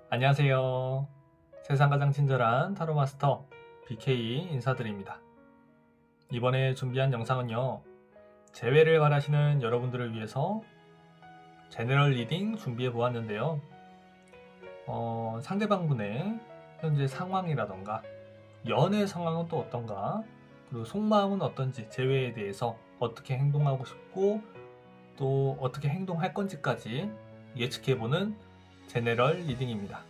안녕하세요. 세상 가장 친절한 타로 마스터 BK 인사드립니다. 이번에 준비한 영상은요, 재회를 바라시는 여러분들을 위해서 제너럴 리딩 준비해 보았는데요. 상대방분의 현재 상황이라던가 연애 상황은 또 어떤가, 그리고 속마음은 어떤지, 재회에 대해서 어떻게 행동하고 싶고 또 어떻게 행동할 건지까지 예측해보는 제너럴 리딩입니다.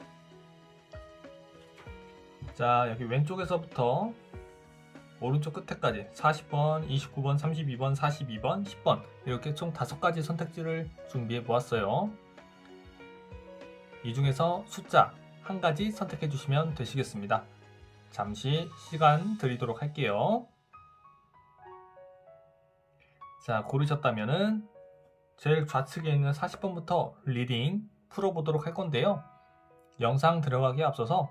자, 여기 왼쪽에서부터 오른쪽 끝에까지 40번, 29번, 32번, 42번, 10번 이렇게 총 5가지 선택지를 준비해 보았어요. 이 중에서 숫자 한 가지 선택해 주시면 되시겠습니다. 잠시 시간 드리도록 할게요. 자, 고르셨다면은 제일 좌측에 있는 40번부터 리딩 풀어보도록 할 건데요. 영상 들어가기에 앞서서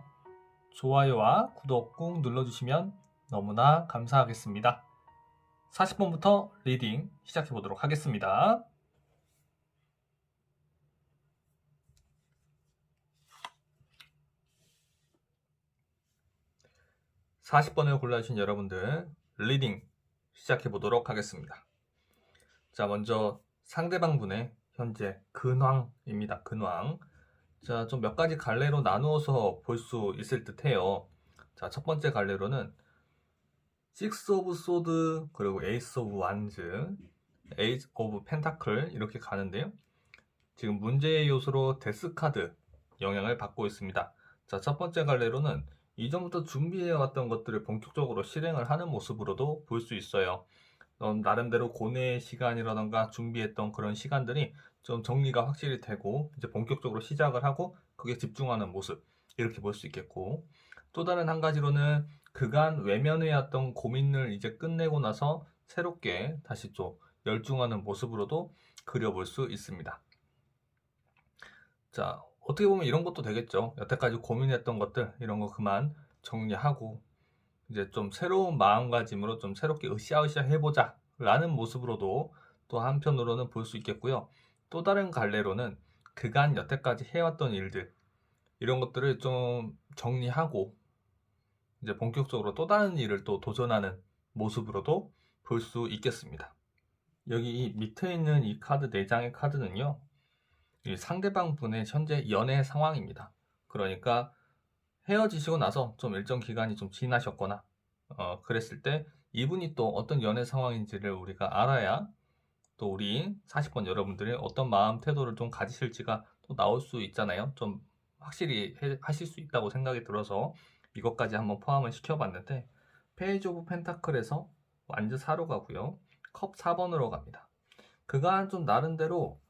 좋아요와 구독 꾹 눌러주시면 너무나 감사하겠습니다. 40번부터 리딩 시작해 보도록 하겠습니다. (40번을) 골라주신 여러분들 리딩 시작해 보도록 하겠습니다. 자, 먼저 상대방 분의 현재 근황입니다. 근황. 자, 좀 몇 가지 갈래로 나누어서 볼 수 있을 듯 해요. 자, 첫 번째 갈래로는 식스 오브 소드, 그리고 에이스 오브 완즈, 에이스 오브 펜타클 이렇게 가는데요. 지금 문제의 요소로 데스 카드 영향을 받고 있습니다. 자, 첫 번째 갈래로는 이전부터 준비해왔던 것들을 본격적으로 실행을 하는 모습으로도 볼 수 있어요. 나름대로 고뇌의 시간이라던가 준비했던 그런 시간들이 좀 정리가 확실히 되고 이제 본격적으로 시작을 하고 그게 집중하는 모습 이렇게 볼 수 있겠고, 또 다른 한 가지로는 그간 외면해왔던 고민을 이제 끝내고 나서 새롭게 다시 좀 열중하는 모습으로도 그려볼 수 있습니다. 자, 어떻게 보면 이런 것도 되겠죠. 여태까지 고민했던 것들 이런 거 그만 정리하고 이제 좀 새로운 마음가짐으로 좀 새롭게 으쌰으쌰 해보자 라는 모습으로도 또 한편으로는 볼 수 있겠고요. 또 다른 갈래로는 그간 여태까지 해왔던 일들 이런 것들을 좀 정리하고 이제 본격적으로 또 다른 일을 또 도전하는 모습으로도 볼 수 있겠습니다. 여기 밑에 있는 이 카드 4장의 카드는요, 이 상대방 분의 현재 연애 상황입니다. 그러니까 헤어지시고 나서 좀 일정 기간이 좀 지나셨거나 그랬을 때 이분이 또 어떤 연애 상황인지를 우리가 알아야 또 우리 40번 여러분들이 어떤 마음 태도를 좀 가지실지가 또 나올 수 있잖아요. 좀 확실히 하실 수 있다고 생각이 들어서 이것까지 한번 포함을 시켜봤는데, 페이지 오브 펜타클에서 완즈 4로 가고요. 컵 4번으로 갑니다. 그간 좀 나름대로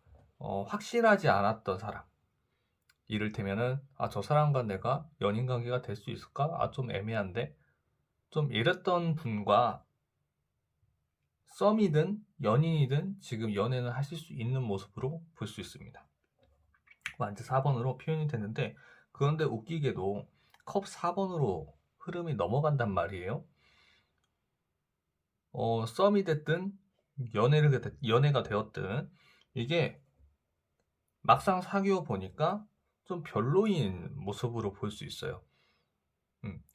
확실하지 않았던 사람, 이를테면은 저 사람과 내가 연인 관계가 될 수 있을까? 좀 애매한데? 좀 이랬던 분과 썸이든 연인이든 지금 연애는 하실 수 있는 모습으로 볼 수 있습니다. 완즈 4번으로 표현이 됐는데, 그런데 웃기게도 컵 4번으로 흐름이 넘어간단 말이에요. 썸이 됐든 연애가 되었든 이게 막상 사귀어 보니까 좀 별로인 모습으로 볼 수 있어요.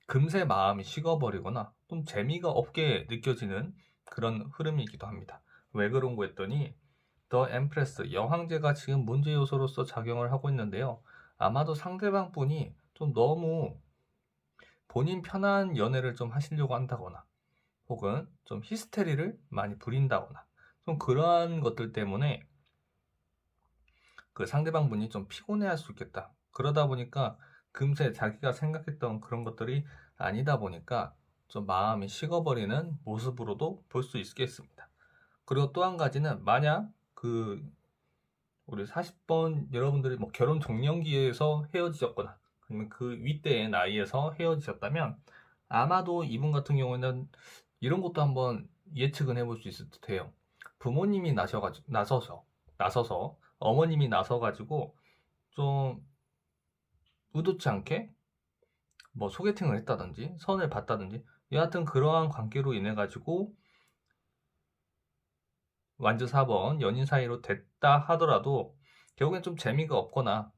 금세 마음이 식어버리거나 좀 재미가 없게 느껴지는 그런 흐름이기도 합니다. 왜 그런 거 했더니 더 엠프레스, 여황제가 지금 문제 요소로서 작용을 하고 있는데요. 아마도 상대방 분이 좀 너무 본인 편한 연애를 좀 하시려고 한다거나 혹은 좀 히스테리를 많이 부린다거나 좀 그러한 것들 때문에 그 상대방 분이 좀 피곤해 할 수 있겠다. 그러다 보니까 금세 자기가 생각했던 그런 것들이 아니다 보니까 좀 마음이 식어버리는 모습으로도 볼 수 있겠습니다. 그리고 또 한 가지는 만약 우리 40번 여러분들이 뭐 결혼 정년기에서 헤어지셨거나 아니면 그 윗대의 나이에서 헤어지셨다면 아마도 이분 같은 경우에는 이런 것도 한번 예측은 해볼 수 있을 듯해요. 부모님이 나서서 어머님이 나서가지고 좀 의도치 않게 뭐 소개팅을 했다든지 선을 봤다든지 여하튼 그러한 관계로 인해 가지고 완즈 4번 연인 사이로 됐다 하더라도 결국엔 좀 재미가 없거나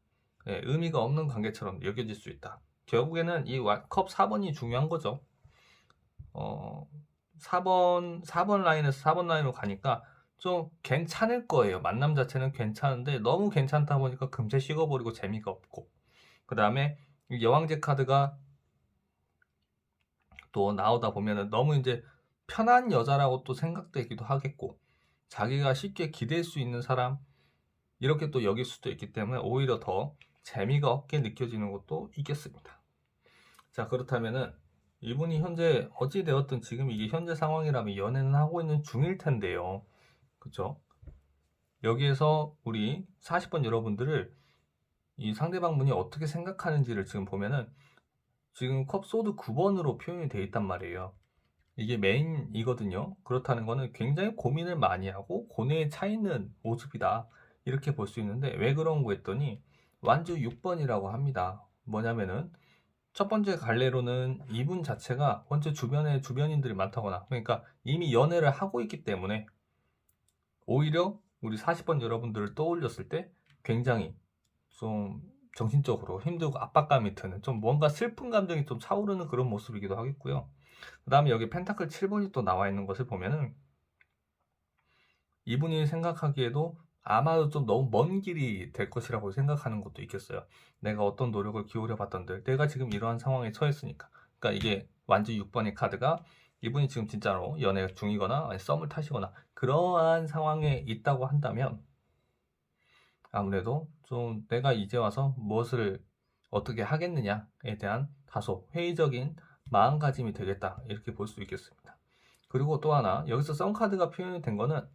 의미가 없는 관계처럼 여겨질 수 있다. 결국에는 이 컵 4번이 중요한 거죠. 4번 라인에서 4번 라인으로 가니까 좀 괜찮을 거예요. 만남 자체는 괜찮은데 너무 괜찮다 보니까 금세 식어버리고 재미가 없고, 그 다음에 여왕제 카드가 또 나오다 보면은 너무 이제 편한 여자라고 또 생각되기도 하겠고, 자기가 쉽게 기댈 수 있는 사람 이렇게 또 여길 수도 있기 때문에 오히려 더 재미가 없게 느껴지는 것도 있겠습니다. 자, 그렇다면은 이분이 현재 어찌되었든 지금 이게 현재 상황이라면 연애는 하고 있는 중일 텐데요. 그쵸? 여기에서 우리 40번 여러분들을 이 상대방 분이 어떻게 생각하는지를 지금 보면은 지금 컵 소드 9번으로 표현이 되어 있단 말이에요. 이게 메인이거든요. 그렇다는 거는 굉장히 고민을 많이 하고 고뇌에 차 있는 모습이다, 이렇게 볼 수 있는데, 왜 그런 거 했더니 완주 6번이라고 합니다. 뭐냐면은 첫 번째 갈래로는 이분 자체가 먼저 주변에 주변인들이 많다거나, 그러니까 이미 연애를 하고 있기 때문에 오히려 우리 40번 여러분들을 떠올렸을 때 굉장히 좀 정신적으로 힘들고 압박감이 드는, 좀 뭔가 슬픈 감정이 좀 차오르는 그런 모습이기도 하겠고요. 그 다음에 여기 펜타클 7번이 또 나와 있는 것을 보면은 이분이 생각하기에도 아마도 좀 너무 먼 길이 될 것이라고 생각하는 것도 있겠어요. 내가 어떤 노력을 기울여 봤던들 내가 지금 이러한 상황에 처했으니까. 그러니까 이게 완전 6번의 카드가 이분이 지금 진짜로 연애 중이거나 아니 썸을 타시거나 그러한 상황에 있다고 한다면 아무래도 좀 내가 이제 와서 무엇을 어떻게 하겠느냐에 대한 다소 회의적인 마음가짐이 되겠다, 이렇게 볼 수 있겠습니다. 그리고 또 하나, 여기서 썸 카드가 표현이 된 거는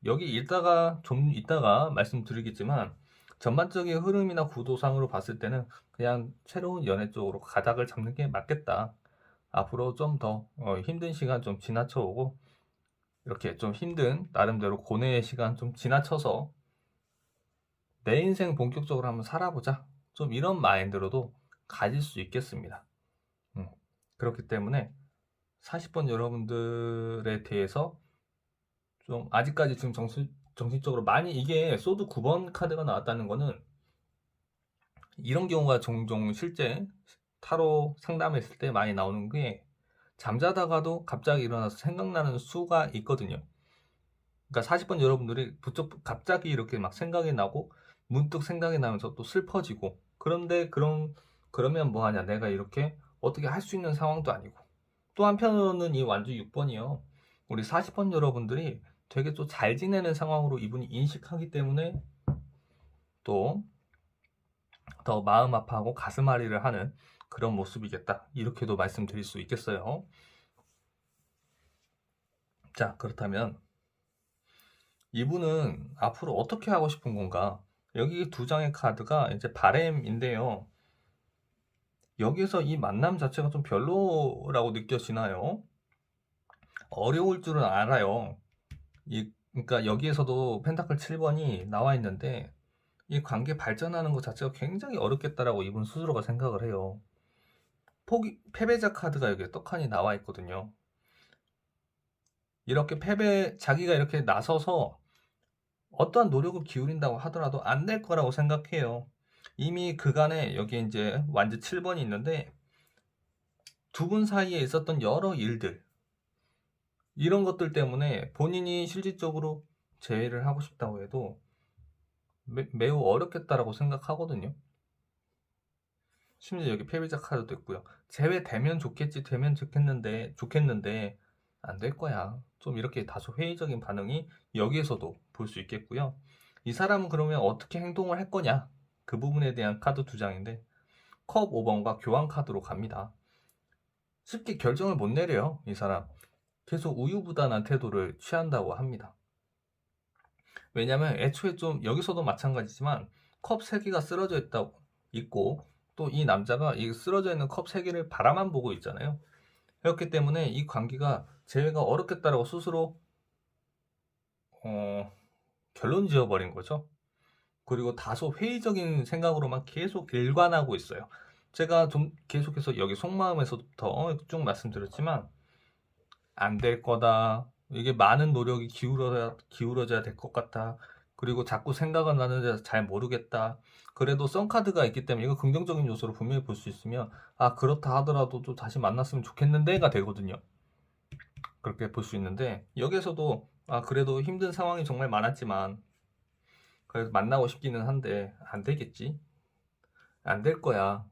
여기 좀 이따가 말씀드리겠지만 전반적인 흐름이나 구도상으로 봤을 때는 그냥 새로운 연애 쪽으로 가닥을 잡는 게 맞겠다. 앞으로 좀 더 힘든 시간 좀 지나쳐오고 이렇게 좀 힘든 나름대로 고뇌의 시간 좀 지나쳐서 내 인생 본격적으로 한번 살아보자, 좀 이런 마인드로도 가질 수 있겠습니다. 그렇기 때문에 40번 여러분들에 대해서 좀 아직까지 지금 정신적으로 많이, 이게 소드 9번 카드가 나왔다는 거는 이런 경우가 종종 실제 타로 상담했을 때 많이 나오는 게, 잠자다가도 갑자기 일어나서 생각나는 수가 있거든요. 그러니까 40번 여러분들이 갑자기 이렇게 막 생각이 나고 문득 생각이 나면서 또 슬퍼지고, 그런데 그러면 뭐하냐, 내가 이렇게 어떻게 할 수 있는 상황도 아니고, 또 한편으로는 이 완주 6번이요, 우리 40번 여러분들이 되게 또 잘 지내는 상황으로 이분이 인식하기 때문에 또 더 마음 아파하고 가슴 아리를 하는 그런 모습이겠다, 이렇게도 말씀드릴 수 있겠어요. 자, 그렇다면 이분은 앞으로 어떻게 하고 싶은 건가? 여기 두 장의 카드가 이제 바램인데요. 여기서 이 만남 자체가 좀 별로라고 느껴지나요? 어려울 줄은 알아요. 그러니까 여기에서도 펜타클 7번이 나와 있는데 이 관계 발전하는 것 자체가 굉장히 어렵겠다라고 이분 스스로가 생각을 해요. 패배자 카드가 여기에 떡하니 나와 있거든요. 이렇게 자기가 이렇게 나서서 어떠한 노력을 기울인다고 하더라도 안 될 거라고 생각해요. 이미 그간에 여기 이제 완전 7번이 있는데 두 분 사이에 있었던 여러 일들, 이런 것들 때문에 본인이 실질적으로 재회를 하고 싶다고 해도 매우 어렵겠다라고 생각하거든요. 심지어 여기 패배자 카드도 있고요. 재회되면 좋겠지, 되면 좋겠는데 안 될 거야, 좀 이렇게 다소 회의적인 반응이 여기에서도 볼 수 있겠고요. 이 사람은 그러면 어떻게 행동을 할 거냐, 그 부분에 대한 카드 두 장인데 컵 5번과 교환 카드로 갑니다. 쉽게 결정을 못 내려요. 이 사람 계속 우유부단한 태도를 취한다고 합니다. 왜냐면 애초에 좀 여기서도 마찬가지지만 컵 3개가 쓰러져 있고 또 이 남자가 이 쓰러져 있는 컵 3개를 바라만 보고 있잖아요. 그렇기 때문에 이 관계가 재회가 어렵겠다라고 스스로 결론 지어버린 거죠. 그리고 다소 회의적인 생각으로만 계속 일관하고 있어요. 제가 좀 계속해서 여기 속마음에서부터 쭉 말씀드렸지만 안 될 거다, 이게 많은 노력이 기울어져야 될 것 같다, 그리고 자꾸 생각은 나는데 잘 모르겠다. 그래도 썬카드가 있기 때문에 이거 긍정적인 요소로 분명히 볼 수 있으면 아 그렇다 하더라도 또 다시 만났으면 좋겠는데가 되거든요. 그렇게 볼 수 있는데 여기에서도 아 그래도 힘든 상황이 정말 많았지만 그래도 만나고 싶기는 한데 안 되겠지. 안 될 거야.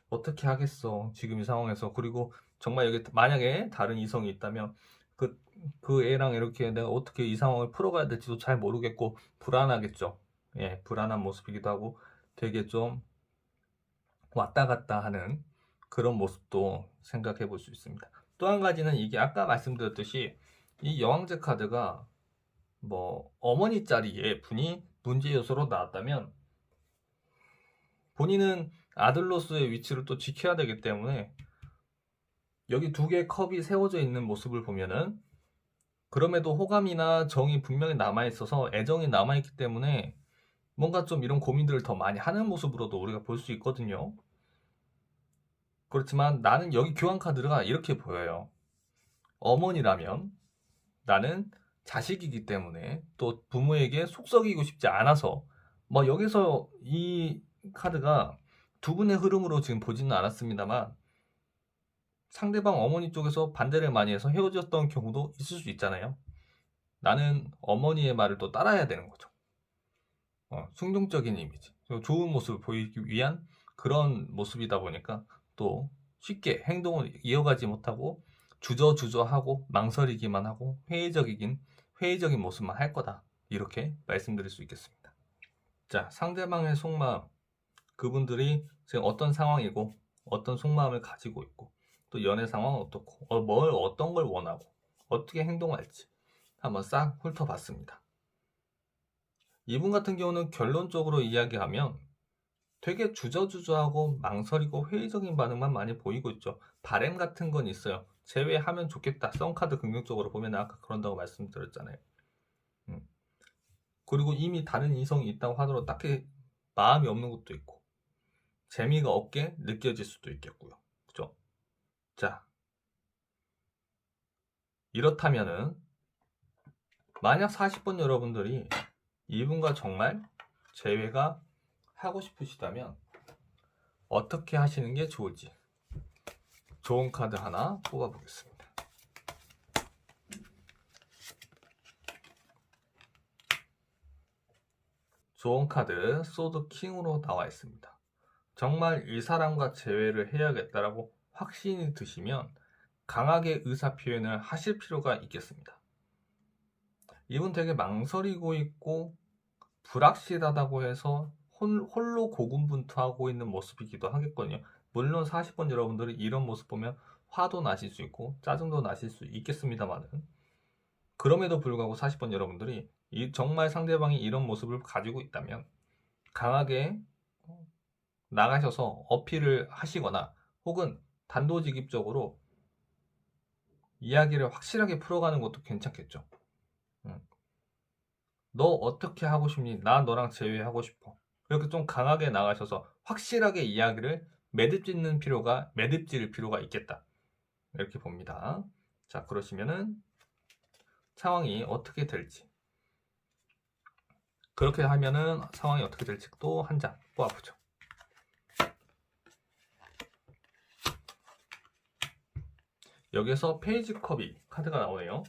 어떻게 하겠어. 지금 이 상황에서. 그리고 정말 여기 만약에 다른 이성이 있다면 그 애랑 이렇게 내가 어떻게 이 상황을 풀어가야 될지도 잘 모르겠고 불안하겠죠. 예, 불안한 모습이기도 하고 되게 좀 왔다 갔다 하는 그런 모습도 생각해 볼 수 있습니다. 또 한 가지는 이게 아까 말씀드렸듯이 이 여왕제 카드가 뭐 어머니 자리에 분이 문제 요소로 나왔다면 본인은 아들로서의 위치를 또 지켜야 되기 때문에 여기 두 개의 컵이 세워져 있는 모습을 보면은 그럼에도 호감이나 정이 분명히 남아있어서 애정이 남아있기 때문에 뭔가 좀 이런 고민들을 더 많이 하는 모습으로도 우리가 볼 수 있거든요. 그렇지만 나는 여기 교환 카드가 이렇게 보여요. 어머니라면 나는 자식이기 때문에 또 부모에게 속썩이고 싶지 않아서 뭐 여기서 이 카드가 두 분의 흐름으로 지금 보지는 않았습니다만 상대방 어머니 쪽에서 반대를 많이 해서 헤어졌던 경우도 있을 수 있잖아요. 나는 어머니의 말을 또 따라야 되는 거죠. 순종적인 이미지, 좋은 모습을 보이기 위한 그런 모습이다 보니까 또 쉽게 행동을 이어가지 못하고 주저주저하고 망설이기만 하고 회의적인 모습만 할 거다. 이렇게 말씀드릴 수 있겠습니다. 자, 상대방의 속마음, 그분들이 지금 어떤 상황이고 어떤 속마음을 가지고 있고 또 연애 상황은 어떻고 어떤 걸 원하고 어떻게 행동할지 한번 싹 훑어봤습니다. 이분 같은 경우는 결론적으로 이야기하면 되게 주저주저하고 망설이고 회의적인 반응만 많이 보이고 있죠. 바램 같은 건 있어요. 제외하면 좋겠다. 썬카드 긍정적으로 보면 아까 그런다고 말씀드렸잖아요. 그리고 이미 다른 이성이 있다고 하더라도 딱히 마음이 없는 것도 있고 재미가 없게 느껴질 수도 있겠고요. 그죠? 자, 이렇다면은 만약 40번 여러분들이 이분과 정말 재회가 하고 싶으시다면 어떻게 하시는 게 좋을지 좋은 카드 하나 뽑아 보겠습니다. 좋은 카드 소드 킹으로 나와 있습니다. 정말 이 사람과 재회를 해야겠다라고 확신이 드시면 강하게 의사 표현을 하실 필요가 있겠습니다. 이분 되게 망설이고 있고 불확실하다고 해서 홀로 고군분투하고 있는 모습이기도 하겠거든요. 물론 40번 여러분들이 이런 모습 보면 화도 나실 수 있고 짜증도 나실 수 있겠습니다만은 그럼에도 불구하고 40번 여러분들이 정말 상대방이 이런 모습을 가지고 있다면 강하게 나가셔서 어필을 하시거나 혹은 단도직입적으로 이야기를 확실하게 풀어가는 것도 괜찮겠죠. 너 어떻게 하고 싶니? 나 너랑 재회하고 싶어. 이렇게 좀 강하게 나가셔서 확실하게 이야기를 매듭질 필요가 있겠다. 이렇게 봅니다. 자, 그러시면은 상황이 어떻게 될지. 그렇게 하면은 상황이 어떻게 될지 또 한 장 뽑아보죠. 여기서 페이지 컵이 카드가 나오네요.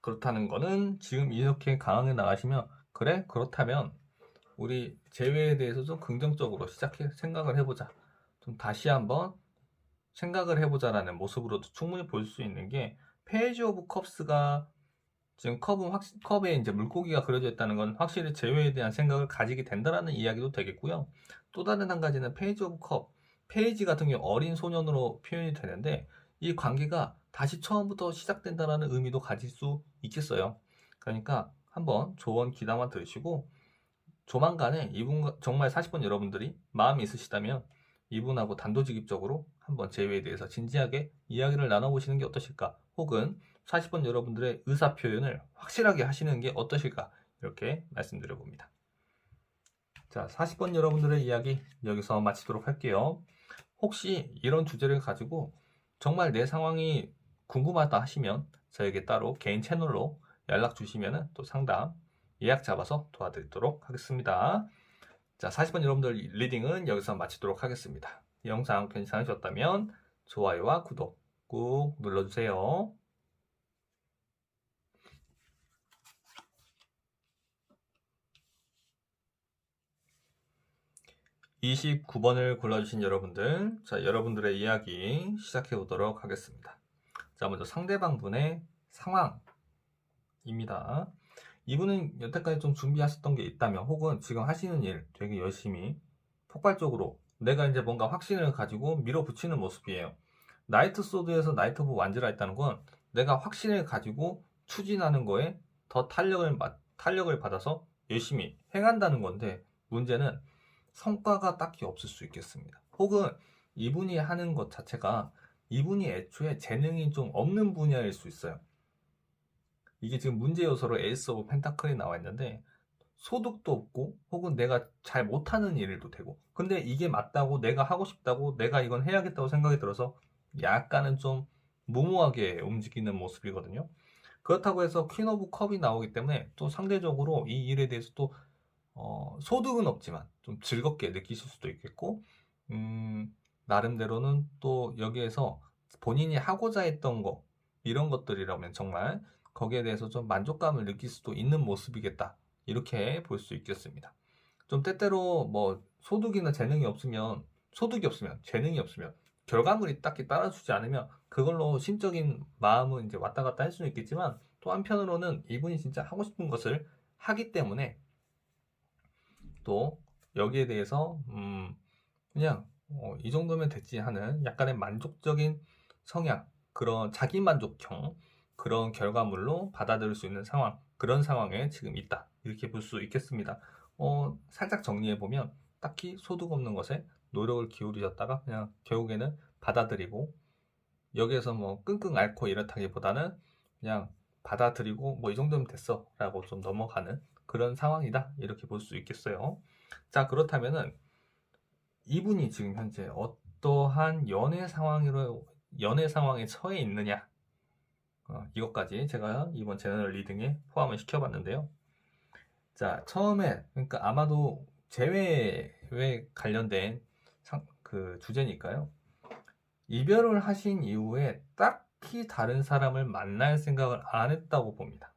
그렇다는 거는 지금 이렇게 강하게 나가시면 그래? 그렇다면 우리 재회에 대해서 좀 긍정적으로 생각을 해보자. 좀 다시 한번 생각을 해보자라는 모습으로도 충분히 볼 수 있는 게 페이지 오브 컵스가 지금 컵에 이제 물고기가 그려져 있다는 건 확실히 재회에 대한 생각을 가지게 된다라는 이야기도 되겠고요. 또 다른 한 가지는 페이지 오브 컵, 페이지 같은 경우 어린 소년으로 표현이 되는데 이 관계가 다시 처음부터 시작된다라는 의미도 가질 수 있겠어요. 그러니까 한번 조언 귀담아 들으시고 조만간에 이분 정말 40번 여러분들이 마음이 있으시다면 이분하고 단도직입적으로 한번 재회에 대해서 진지하게 이야기를 나눠보시는 게 어떠실까? 혹은 40번 여러분들의 의사 표현을 확실하게 하시는 게 어떠실까? 이렇게 말씀드려 봅니다. 자, 40번 여러분들의 이야기 여기서 마치도록 할게요. 혹시 이런 주제를 가지고 정말 내 상황이 궁금하다 하시면 저에게 따로 개인 채널로 연락 주시면 또 상담 예약 잡아서 도와드리도록 하겠습니다. 자, 40번 여러분들 리딩은 여기서 마치도록 하겠습니다. 영상 괜찮으셨다면 좋아요와 구독 꾹 눌러주세요. 29번을 골라주신 여러분들, 자, 여러분들의 이야기 시작해 보도록 하겠습니다. 자, 먼저 상대방 분의 상황입니다. 이분은 여태까지 좀 준비하셨던 게 있다면, 혹은 지금 하시는 일 되게 열심히 폭발적으로 내가 이제 뭔가 확신을 가지고 밀어붙이는 모습이에요. 나이트 소드에서 나이트 오브 완즈라 했다는 건 내가 확신을 가지고 추진하는 거에 더 탄력을 받아서 열심히 행한다는 건데, 문제는 성과가 딱히 없을 수 있겠습니다. 혹은 이분이 하는 것 자체가 이분이 애초에 재능이 좀 없는 분야일 수 있어요. 이게 지금 문제 요소로 에이스 오브 펜타클이 나와 있는데, 소득도 없고 혹은 내가 잘 못하는 일도 되고, 근데 이게 맞다고 내가 하고 싶다고 내가 이건 해야겠다고 생각이 들어서 약간은 좀 무모하게 움직이는 모습이거든요. 그렇다고 해서 퀸 오브 컵이 나오기 때문에 또 상대적으로 이 일에 대해서 또 소득은 없지만 좀 즐겁게 느끼실 수도 있겠고, 나름대로는 또 여기에서 본인이 하고자 했던 거, 이런 것들이라면 정말 거기에 대해서 좀 만족감을 느낄 수도 있는 모습이겠다, 이렇게 볼 수 있겠습니다. 좀 때때로 뭐 소득이나 재능이 없으면, 소득이 없으면, 재능이 없으면, 결과물이 딱히 따라주지 않으면 그걸로 심적인 마음은 이제 왔다 갔다 할 수는 있겠지만, 또 한편으로는 이분이 진짜 하고 싶은 것을 하기 때문에 또 여기에 대해서 그냥 이 정도면 됐지 하는 약간의 만족적인 성향, 그런 자기만족형, 그런 결과물로 받아들일 수 있는 상황, 그런 상황에 지금 있다, 이렇게 볼 수 있겠습니다. 살짝 정리해보면 딱히 소득 없는 것에 노력을 기울이셨다가 그냥 결국에는 받아들이고, 여기에서 뭐 끙끙 앓고 이렇다기보다는 그냥 받아들이고 뭐 이 정도면 됐어 라고 좀 넘어가는 그런 상황이다, 이렇게 볼 수 있겠어요. 자, 그렇다면은 이분이 지금 현재 어떠한 연애 상황에 처해 있느냐, 이것까지 제가 이번 제너럴 리딩에 포함을 시켜봤는데요. 자, 처음에, 그러니까 아마도 재회에 관련된 그 주제니까요. 이별을 하신 이후에 딱히 다른 사람을 만날 생각을 안 했다고 봅니다.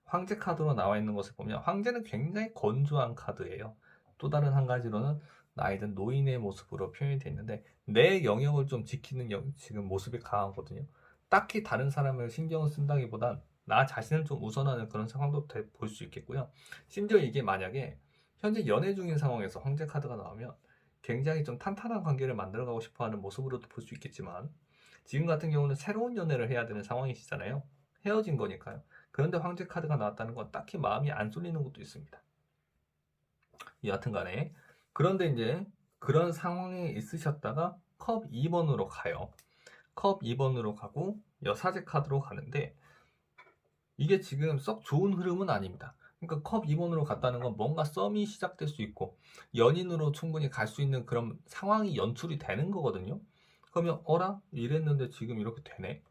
황제 카드로 나와 있는 것을 보면 황제는 굉장히 건조한 카드예요. 또 다른 한 가지로는 나이든 노인의 모습으로 표현이 되어 있는데, 내 영역을 좀 지키는 지금 모습이 강하거든요. 딱히 다른 사람을 신경을 쓴다기보단 나 자신을 좀 우선하는 그런 상황도 볼 수 있겠고요. 심지어 이게 만약에 현재 연애 중인 상황에서 황제 카드가 나오면 굉장히 좀 탄탄한 관계를 만들어가고 싶어하는 모습으로도 볼 수 있겠지만, 지금 같은 경우는 새로운 연애를 해야 되는 상황이시잖아요. 헤어진 거니까요. 그런데 황제 카드가 나왔다는 건 딱히 마음이 안 쏠리는 것도 있습니다. 여하튼 간에, 그런데 이제 그런 상황에 있으셨다가 컵 2번으로 가요. 컵 2번으로 가고 여사제 카드로 가는데, 이게 지금 썩 좋은 흐름은 아닙니다. 그러니까 컵 2번으로 갔다는 건 뭔가 썸이 시작될 수 있고 연인으로 충분히 갈 수 있는 그런 상황이 연출이 되는 거거든요. 그러면 어라? 이랬는데 지금 이렇게 되네?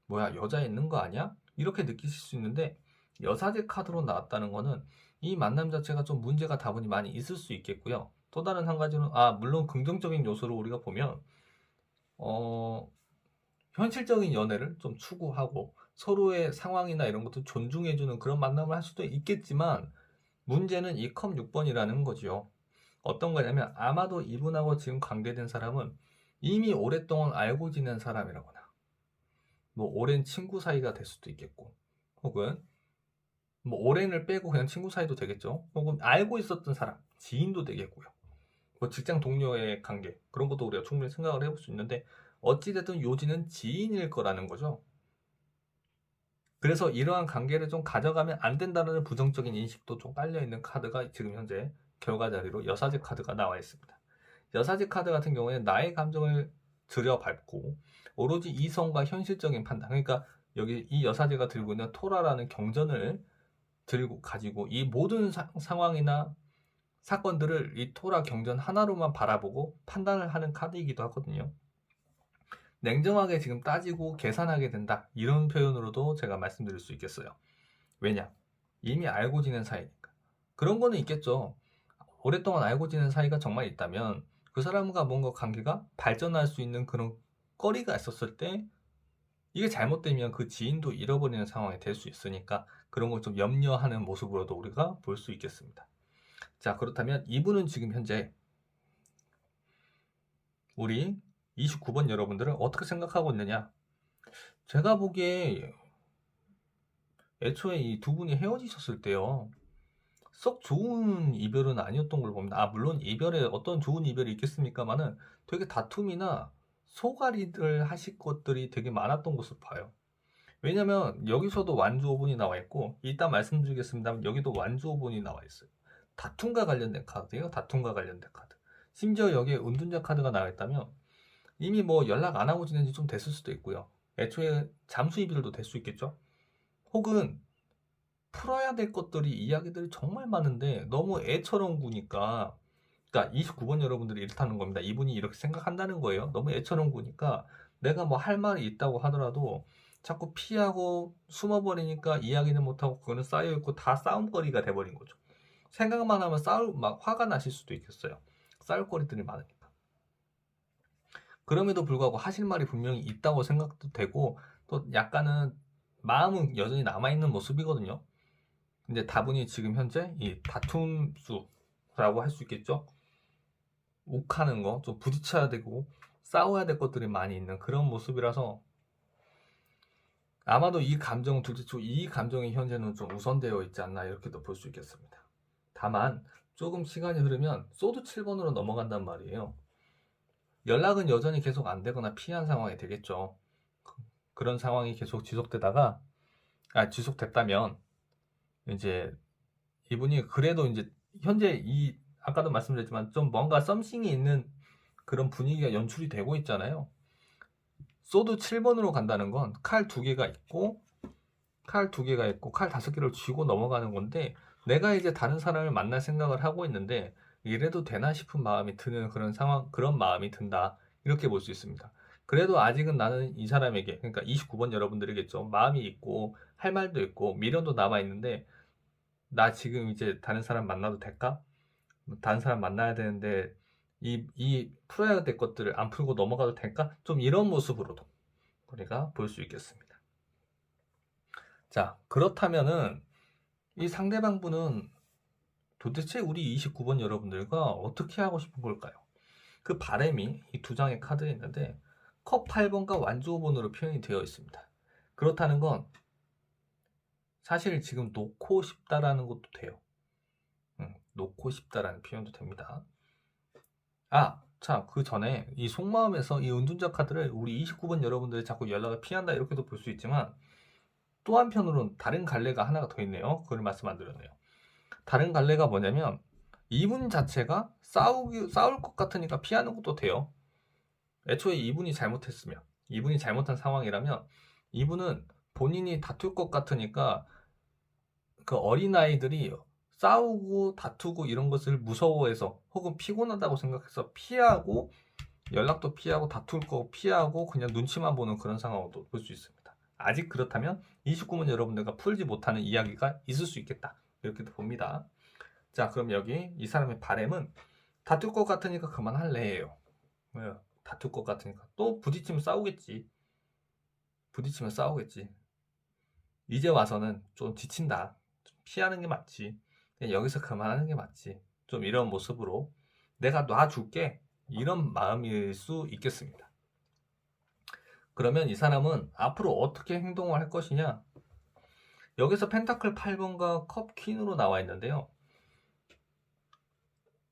뭐야, 여자 있는 거 아니야? 이렇게 느끼실 수 있는데, 여사제 카드로 나왔다는 거는 이 만남 자체가 좀 문제가 다분히 많이 있을 수 있겠고요. 또 다른 한 가지는, 물론 긍정적인 요소로 우리가 보면 현실적인 연애를 좀 추구하고 서로의 상황이나 이런 것도 존중해주는 그런 만남을 할 수도 있겠지만, 문제는 이 컵 6번이라는 거죠. 어떤 거냐면, 아마도 이분하고 지금 관계된 사람은 이미 오랫동안 알고 지낸 사람이라거나 뭐 오랜 친구 사이가 될 수도 있겠고, 혹은 뭐 오랜을 빼고 그냥 친구 사이도 되겠죠. 혹은 알고 있었던 사람, 지인도 되겠고요. 뭐 직장 동료의 관계, 그런 것도 우리가 충분히 생각을 해볼 수 있는데, 어찌됐든 요지는 지인일 거라는 거죠. 그래서 이러한 관계를 좀 가져가면 안 된다는 부정적인 인식도 좀 깔려있는 카드가 지금 현재 결과 자리로 여사제 카드가 나와 있습니다. 여사제 카드 같은 경우에는 나의 감정을 들여밟고 오로지 이성과 현실적인 판단, 그러니까 여기 이 여사제가 들고 있는 토라라는 경전을 가지고 이 모든 상황이나 사건들을 이 토라 경전 하나로만 바라보고 판단을 하는 카드이기도 하거든요. 냉정하게 지금 따지고 계산하게 된다, 이런 표현으로도 제가 말씀드릴 수 있겠어요. 왜냐? 이미 알고 지낸 사이니까. 그런 거는 있겠죠. 오랫동안 알고 지낸 사이가 정말 있다면 그 사람과 뭔가 관계가 발전할 수 있는 그런 거리가 있었을 때 이게 잘못되면 그 지인도 잃어버리는 상황이 될 수 있으니까 그런 걸 좀 염려하는 모습으로도 우리가 볼 수 있겠습니다. 자, 그렇다면 이분은 지금 현재 우리 29번 여러분들은 어떻게 생각하고 있느냐? 제가 보기에 애초에 이 두 분이 헤어지셨을 때요. 썩 좋은 이별은 아니었던 걸로 봅니다. 물론 이별에 어떤 좋은 이별이 있겠습니까만은 되게 다툼이나 소갈이들 하실 것들이 되게 많았던 것으로 봐요. 왜냐면 여기서도 완주 5분이 나와 있고 이따 말씀드리겠습니다만 여기도 완주 5분이 나와 있어요. 다툼과 관련된 카드예요. 다툼과 관련된 카드. 심지어 여기에 은둔자 카드가 나와 있다면 이미 뭐 연락 안 하고 지낸 지 좀 됐을 수도 있고요. 애초에 잠수 이별도 될 수 있겠죠. 혹은 풀어야 될 것들이 이야기들이 정말 많은데 너무 애처럼 구니까 그러니까 29번 여러분들이 이렇다는 겁니다. 이분이 이렇게 생각한다는 거예요. 너무 애처럼 구니까 내가 뭐 할 말이 있다고 하더라도 자꾸 피하고 숨어버리니까 이야기는 못하고 그거는 쌓여있고 다 싸움거리가 돼버린 거죠. 생각만 하면 막 화가 나실 수도 있겠어요. 싸울 거리들이 많으니까. 그럼에도 불구하고 하실 말이 분명히 있다고 생각도 되고 또 약간은 마음은 여전히 남아있는 모습이거든요. 근데 다분히 지금 현재 이 다툼수라고 할 수 있겠죠. 욱하는 거, 좀 부딪혀야 되고 싸워야 될 것들이 많이 있는 그런 모습이라서 아마도 이 감정 둘째 쪽 이 감정이 현재는 좀 우선되어 있지 않나 이렇게도 볼 수 있겠습니다. 다만 조금 시간이 흐르면 소드 7번으로 넘어간단 말이에요. 연락은 여전히 계속 안 되거나 피한 상황이 되겠죠. 그런 상황이 계속 지속됐다면 이제 이분이 그래도 이제 현재 이 아까도 말씀드렸지만 좀 뭔가 썸씽이 있는 그런 분위기가 연출이 되고 있잖아요. 소드 7번으로 간다는 건 칼 두 개가 있고 칼 5개를 쥐고 넘어가는 건데 내가 이제 다른 사람을 만날 생각을 하고 있는데 이래도 되나 싶은 마음이 드는 그런 상황, 그런 마음이 든다. 이렇게 볼 수 있습니다. 그래도 아직은 나는 이 사람에게, 그러니까 29번 여러분들이겠죠. 마음이 있고 할 말도 있고 미련도 남아 있는데 나 지금 이제 다른 사람 만나도 될까? 다른 사람 만나야 되는데 이 풀어야 될 것들을 안 풀고 넘어가도 될까? 좀 이런 모습으로도 우리가 볼 수 있겠습니다. 자, 그렇다면은 이 상대방 분은 도대체 우리 29번 여러분들과 어떻게 하고 싶은 걸까요? 그 바람이 이 두 장의 카드에 있는데 컵 8번과 완주 5번으로 표현이 되어 있습니다. 그렇다는 건 사실 지금 놓고 싶다라는 것도 돼요. 놓고 싶다라는 표현도 됩니다. 자, 그 전에 이 속마음에서 이 은둔자 카드를 우리 29번 여러분들이 자꾸 연락을 피한다 이렇게도 볼 수 있지만 또 한편으로는 다른 갈래가 하나가 더 있네요. 그걸 말씀 안 드렸네요. 다른 갈래가 뭐냐면 이분 자체가 싸울 것 같으니까 피하는 것도 돼요. 애초에 이분이 잘못했으면 이분이 잘못한 상황이라면 이분은 본인이 다툴 것 같으니까 그 어린아이들이 싸우고 다투고 이런 것을 무서워해서 혹은 피곤하다고 생각해서 피하고 연락도 피하고 다툴 거 피하고 그냥 눈치만 보는 그런 상황도 볼 수 있습니다. 아직 그렇다면 29번 여러분들과 풀지 못하는 이야기가 있을 수 있겠다. 이렇게도 봅니다. 자, 그럼 여기 이 사람의 바램은 다툴 것 같으니까 그만할래예요. 왜요? 다툴 것 같으니까 또 부딪히면 싸우겠지. 이제 와서는 좀 지친다. 좀 피하는 게 맞지. 그냥 여기서 그만하는 게 맞지. 좀 이런 모습으로 내가 놔줄게. 이런 마음일 수 있겠습니다. 그러면 이 사람은 앞으로 어떻게 행동을 할 것이냐? 여기서 펜타클 8번과 컵 퀸으로 나와 있는데요.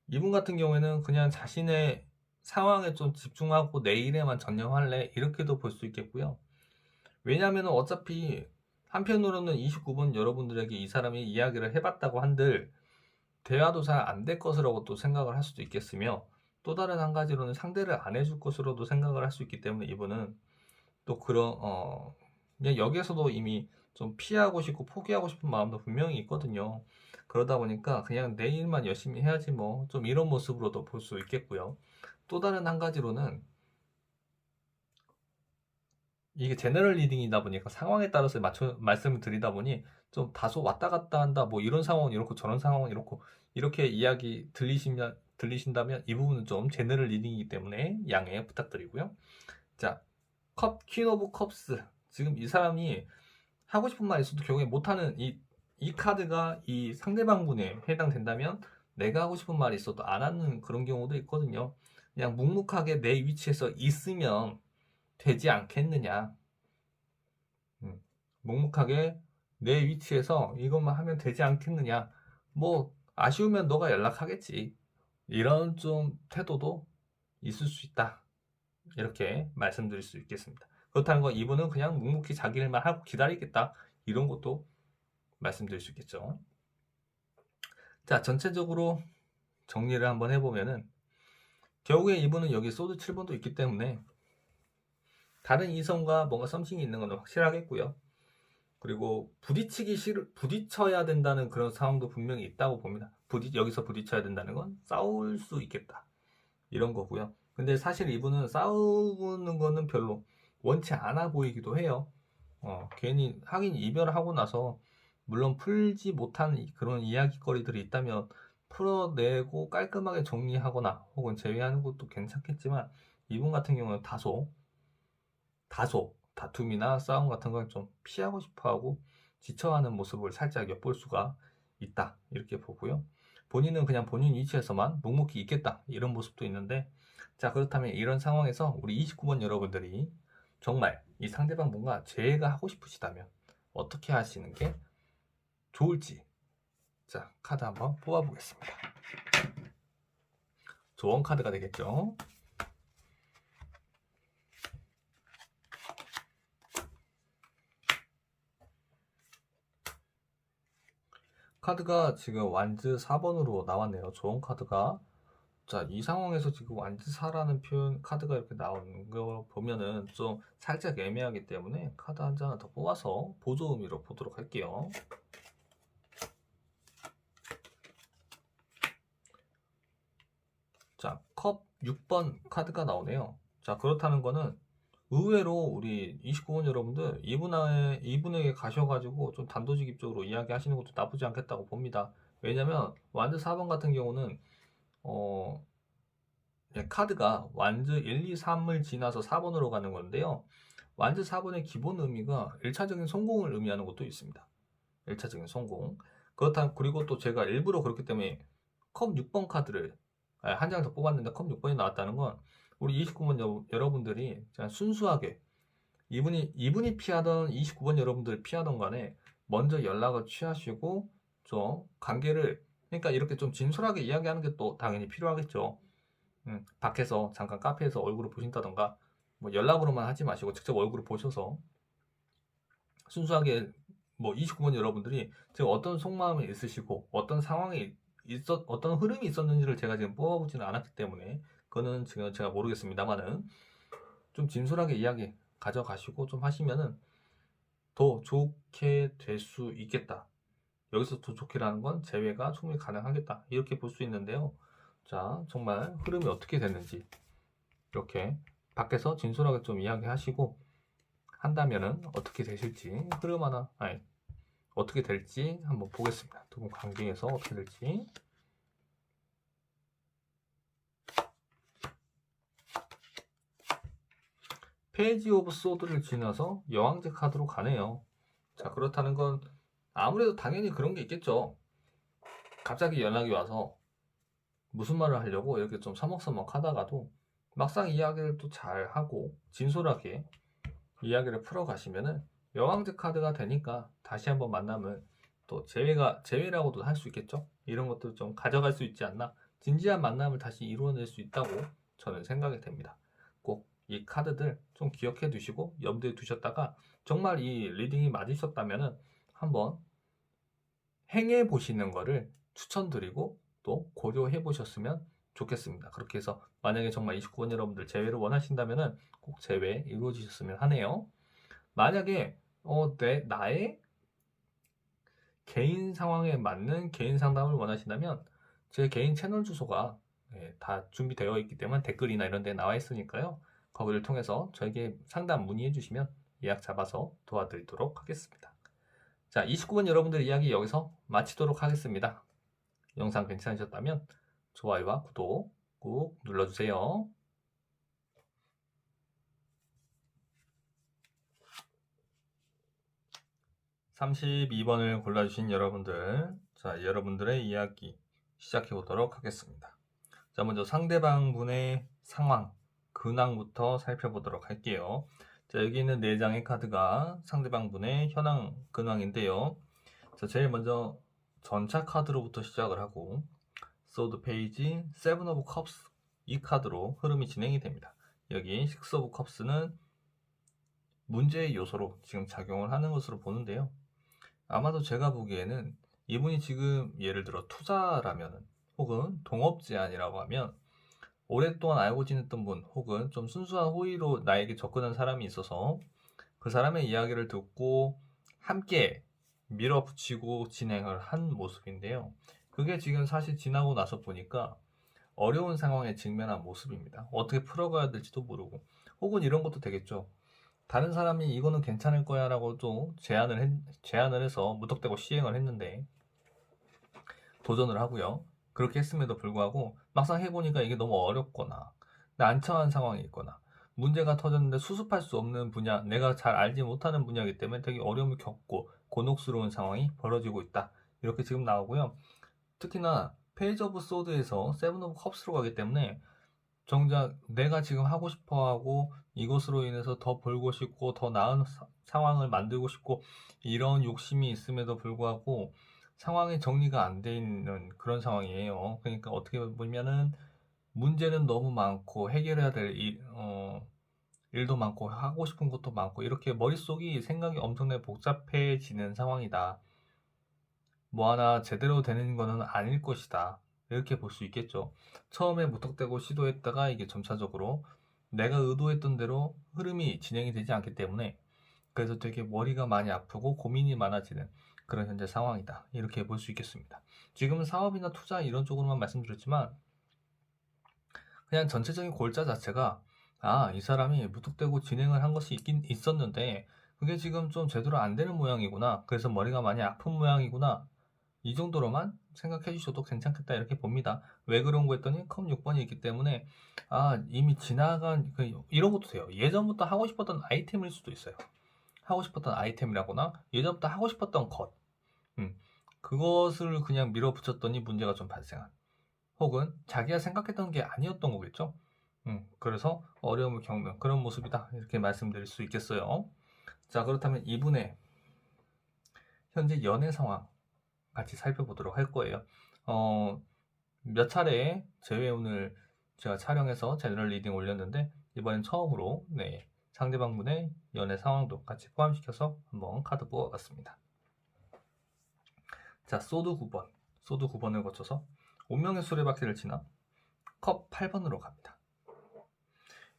이분 같은 경우에는 그냥 자신의 상황에 좀 집중하고 내 일에만 전념할래 이렇게도 볼 수 있겠고요. 왜냐하면 어차피 한편으로는 29번 여러분들에게 이 사람이 이야기를 해봤다고 한들 대화도 잘 안 될 것이라고 또 생각을 할 수도 있겠으며 또 다른 한 가지로는 상대를 안 해줄 것으로도 생각을 할 수 있기 때문에 이분은 또 그냥 여기에서도 이미 좀 피하고 싶고 포기하고 싶은 마음도 분명히 있거든요. 그러다 보니까 그냥 내 일만 열심히 해야지 뭐 좀 이런 모습으로도 볼 수 있겠고요. 또 다른 한 가지로는 이게 제너럴 리딩이다 보니까 상황에 따라서 말씀을 드리다 보니 좀 다소 왔다 갔다 한다, 뭐 이런 상황은 이렇고 저런 상황은 이렇고, 이렇게 이야기 들리신다면 이 부분은 좀 제너럴 리딩이기 때문에 양해 부탁드리고요. 자, 퀸 오브 컵스. 지금 이 사람이 하고 싶은 말 있어도 결국에 못하는 이 카드가 이 상대방 분에 해당된다면 내가 하고 싶은 말이 있어도 안 하는 그런 경우도 있거든요. 그냥 묵묵하게 내 위치에서 있으면 되지 않겠느냐. 묵묵하게 내 위치에서 이것만 하면 되지 않겠느냐. 뭐 아쉬우면 너가 연락하겠지. 이런 좀 태도도 있을 수 있다. 이렇게 말씀드릴 수 있겠습니다. 그렇다는 건 이분은 그냥 묵묵히 자기 일만 하고 기다리겠다. 이런 것도 말씀드릴 수 있겠죠. 자, 전체적으로 정리를 한번 해보면은 결국에 이분은 여기 소드 7번도 있기 때문에 다른 이성과 뭔가 썸씽이 있는 건 확실하겠고요. 그리고 부딪혀야 된다는 그런 상황도 분명히 있다고 봅니다. 여기서 부딪혀야 된다는 건 싸울 수 있겠다. 이런 거고요. 근데 사실 이분은 싸우는 거는 별로 원치 않아 보이기도 해요. 괜히 하긴 이별하고 나서 물론 풀지 못한 그런 이야기거리들이 있다면 풀어내고 깔끔하게 정리하거나 혹은 제외하는 것도 괜찮겠지만 이분 같은 경우는 다소 다툼이나 싸움 같은 걸 좀 피하고 싶어하고 지쳐하는 모습을 살짝 엿볼 수가 있다. 이렇게 보고요. 본인은 그냥 본인 위치에서만 묵묵히 있겠다. 이런 모습도 있는데, 자, 그렇다면 이런 상황에서 우리 29번 여러분들이 정말 이 상대방 뭔가 재회가 하고 싶으시다면 어떻게 하시는 게 좋을지, 자, 카드 한번 뽑아보겠습니다. 조언 카드가 되겠죠. 카드가 지금 완즈 4번으로 나왔네요. 조언 카드가. 자, 이 상황에서 지금 완즈 4라는 표현 카드가 이렇게 나오는 거 보면은 좀 살짝 애매하기 때문에 카드 한 장을 더 뽑아서 보조 의미로 보도록 할게요. 자, 컵 6번 카드가 나오네요. 자, 그렇다는 거는 의외로 우리 29번 여러분들 이분에게 가셔가지고 좀 단도직입적으로 이야기하시는 것도 나쁘지 않겠다고 봅니다. 왜냐면 완즈 4번 같은 경우는 카드가 완즈 1, 2, 3을 지나서 4번으로 가는 건데요. 완즈 4번의 기본 의미가 1차적인 성공을 의미하는 것도 있습니다. 1차적인 성공. 그리고 또 제가 일부러 그렇기 때문에 컵 6번 카드를 한 장 더 뽑았는데 컵 6번이 나왔다는 건 우리 29번 여러분들이 그냥 순수하게 이분이 피하던 29번 여러분들이 피하던 간에 먼저 연락을 취하시고 좀 관계를, 그러니까 이렇게 좀 진솔하게 이야기하는 게 또 당연히 필요하겠죠. 밖에서 잠깐 카페에서 얼굴을 보신다던가 뭐 연락으로만 하지 마시고 직접 얼굴을 보셔서 순수하게 뭐 29번 여러분들이 지금 어떤 속마음이 있으시고 어떤 상황이 어떤 흐름이 있었는지를 제가 지금 뽑아보지는 않았기 때문에 그거는 지금 제가 모르겠습니다만은 좀 진솔하게 이야기 가져가시고 좀 하시면은 더 좋게 될 수 있겠다. 여기서 더 좋게라는 건 재회가 충분히 가능하겠다. 이렇게 볼 수 있는데요. 자, 정말 흐름이 어떻게 됐는지 이렇게 밖에서 진솔하게 좀 이야기하시고 한다면은 어떻게 되실지 어떻게 될지 한번 보겠습니다. 두 분 관계에서 어떻게 될지. 페이지 오브 소드를 지나서 여왕제 카드로 가네요. 자, 그렇다는 건 아무래도 당연히 그런 게 있겠죠. 갑자기 연락이 와서 무슨 말을 하려고 이렇게 좀 서먹서먹 하다가도 막상 이야기를 또 잘하고 진솔하게 이야기를 풀어가시면은 여왕제 카드가 되니까 다시 한번 만나면 또 재회라고도 할 수 있겠죠. 이런 것도 좀 가져갈 수 있지 않나, 진지한 만남을 다시 이루어낼 수 있다고 저는 생각이 됩니다. 꼭 이 카드들 좀 기억해 두시고 염두에 두셨다가 정말 이 리딩이 맞으셨다면은 한번 행해 보시는 거를 추천드리고 또 고려해 보셨으면 좋겠습니다. 그렇게 해서 만약에 정말 29번 여러분들 재회를 원하신다면은 꼭 재회 이루어지셨으면 하네요. 만약에 나의 개인 상황에 맞는 개인 상담을 원하신다면 제 개인 채널 주소가 다 준비되어 있기 때문에 댓글이나 이런 데 나와 있으니까요. 거기를 통해서 저에게 상담 문의해 주시면 예약 잡아서 도와드리도록 하겠습니다. 자, 29번 여러분들 이야기 여기서 마치도록 하겠습니다. 영상 괜찮으셨다면 좋아요와 구독 꾹 눌러주세요. 32번을 골라주신 여러분들, 자, 여러분들의 이야기 시작해 보도록 하겠습니다. 자, 먼저 상대방 분의 상황, 근황부터 살펴보도록 할게요. 자, 여기 있는 4장의 카드가 상대방 분의 현황, 근황인데요. 자, 제일 먼저 전차 카드로부터 시작을 하고 소드 페이지, 세븐 오브 컵스, 이 카드로 흐름이 진행이 됩니다. 여기 식스 오브 컵스는 문제의 요소로 지금 작용을 하는 것으로 보는데요. 아마도 제가 보기에는 이분이 지금 예를 들어 투자라면 혹은 동업 제안이라고 하면 오랫동안 알고 지냈던 분 혹은 좀 순수한 호의로 나에게 접근한 사람이 있어서 그 사람의 이야기를 듣고 함께 밀어붙이고 진행을 한 모습인데요. 그게 지금 사실 지나고 나서 보니까 어려운 상황에 직면한 모습입니다. 어떻게 풀어가야 될지도 모르고 혹은 이런 것도 되겠죠. 다른 사람이 이거는 괜찮을 거야 라고 또 제안을 해서 무턱대고 시행을 했는데 도전을 하고요. 그렇게 했음에도 불구하고 막상 해보니까 이게 너무 어렵거나 난처한 상황이 있거나 문제가 터졌는데 수습할 수 없는 분야, 내가 잘 알지 못하는 분야이기 때문에 되게 어려움을 겪고 곤혹스러운 상황이 벌어지고 있다. 이렇게 지금 나오고요. 특히나 페이지 오브 소드에서 세븐 오브 컵스로 가기 때문에 정작 내가 지금 하고 싶어하고 이것으로 인해서 더 벌고 싶고 더 나은 상황을 만들고 싶고 이런 욕심이 있음에도 불구하고 상황이 정리가 안 돼 있는 그런 상황이에요. 그러니까 어떻게 보면은 문제는 너무 많고 해결해야 될 일도 많고 하고 싶은 것도 많고 이렇게 머릿속이 생각이 엄청나게 복잡해지는 상황이다. 뭐 하나 제대로 되는 거는 아닐 것이다. 이렇게 볼 수 있겠죠. 처음에 무턱대고 시도했다가 이게 점차적으로 내가 의도했던 대로 흐름이 진행이 되지 않기 때문에 그래서 되게 머리가 많이 아프고 고민이 많아지는 그런 현재 상황이다. 이렇게 볼 수 있겠습니다. 지금은 사업이나 투자 이런 쪽으로만 말씀드렸지만 그냥 전체적인 골자 자체가 이 사람이 무턱대고 진행을 한 것이 있긴 있었는데 그게 지금 좀 제대로 안 되는 모양이구나. 그래서 머리가 많이 아픈 모양이구나. 이 정도로만 생각해 주셔도 괜찮겠다 이렇게 봅니다. 왜 그런 거 했더니 컵 6번이 있기 때문에 이미 지나간 이런 것도 돼요. 예전부터 하고 싶었던 아이템일 수도 있어요. 하고 싶었던 아이템이라거나 예전부터 하고 싶었던 것 그것을 그냥 밀어붙였더니 문제가 좀 발생한 혹은 자기가 생각했던 게 아니었던 거겠죠. 그래서 어려움을 겪는 그런 모습이다 이렇게 말씀드릴 수 있겠어요. 자, 그렇다면 이분의 현재 연애 상황 같이 살펴보도록 할 거예요. 몇 차례 제외운을 제가 촬영해서 제너럴 리딩 올렸는데 이번엔 처음으로 상대방분의 연애 상황도 같이 포함시켜서 한번 카드 뽑아봤습니다. 자, 소드 9번. 소드 9번을 거쳐서 운명의 수레바퀴를 지나 컵 8번으로 갑니다.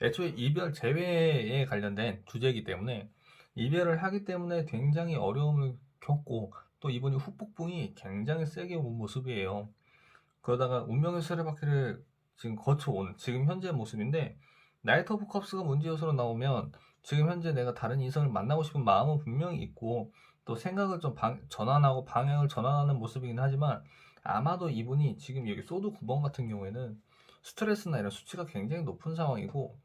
애초에 이별 재회에 관련된 주제이기 때문에 이별을 하기 때문에 굉장히 어려움을 겪고 또 이분이 후폭풍이 굉장히 세게 온 모습이에요. 그러다가 운명의 수레바퀴를 지금 거쳐온 지금 현재 모습인데 나이트 오브 컵스가 문제 요소로 나오면 지금 현재 내가 다른 이성을 만나고 싶은 마음은 분명히 있고 또 생각을 좀 전환하고 방향을 전환하는 모습이긴 하지만 아마도 이분이 지금 여기 소드 9번 같은 경우에는 스트레스나 이런 수치가 굉장히 높은 상황이고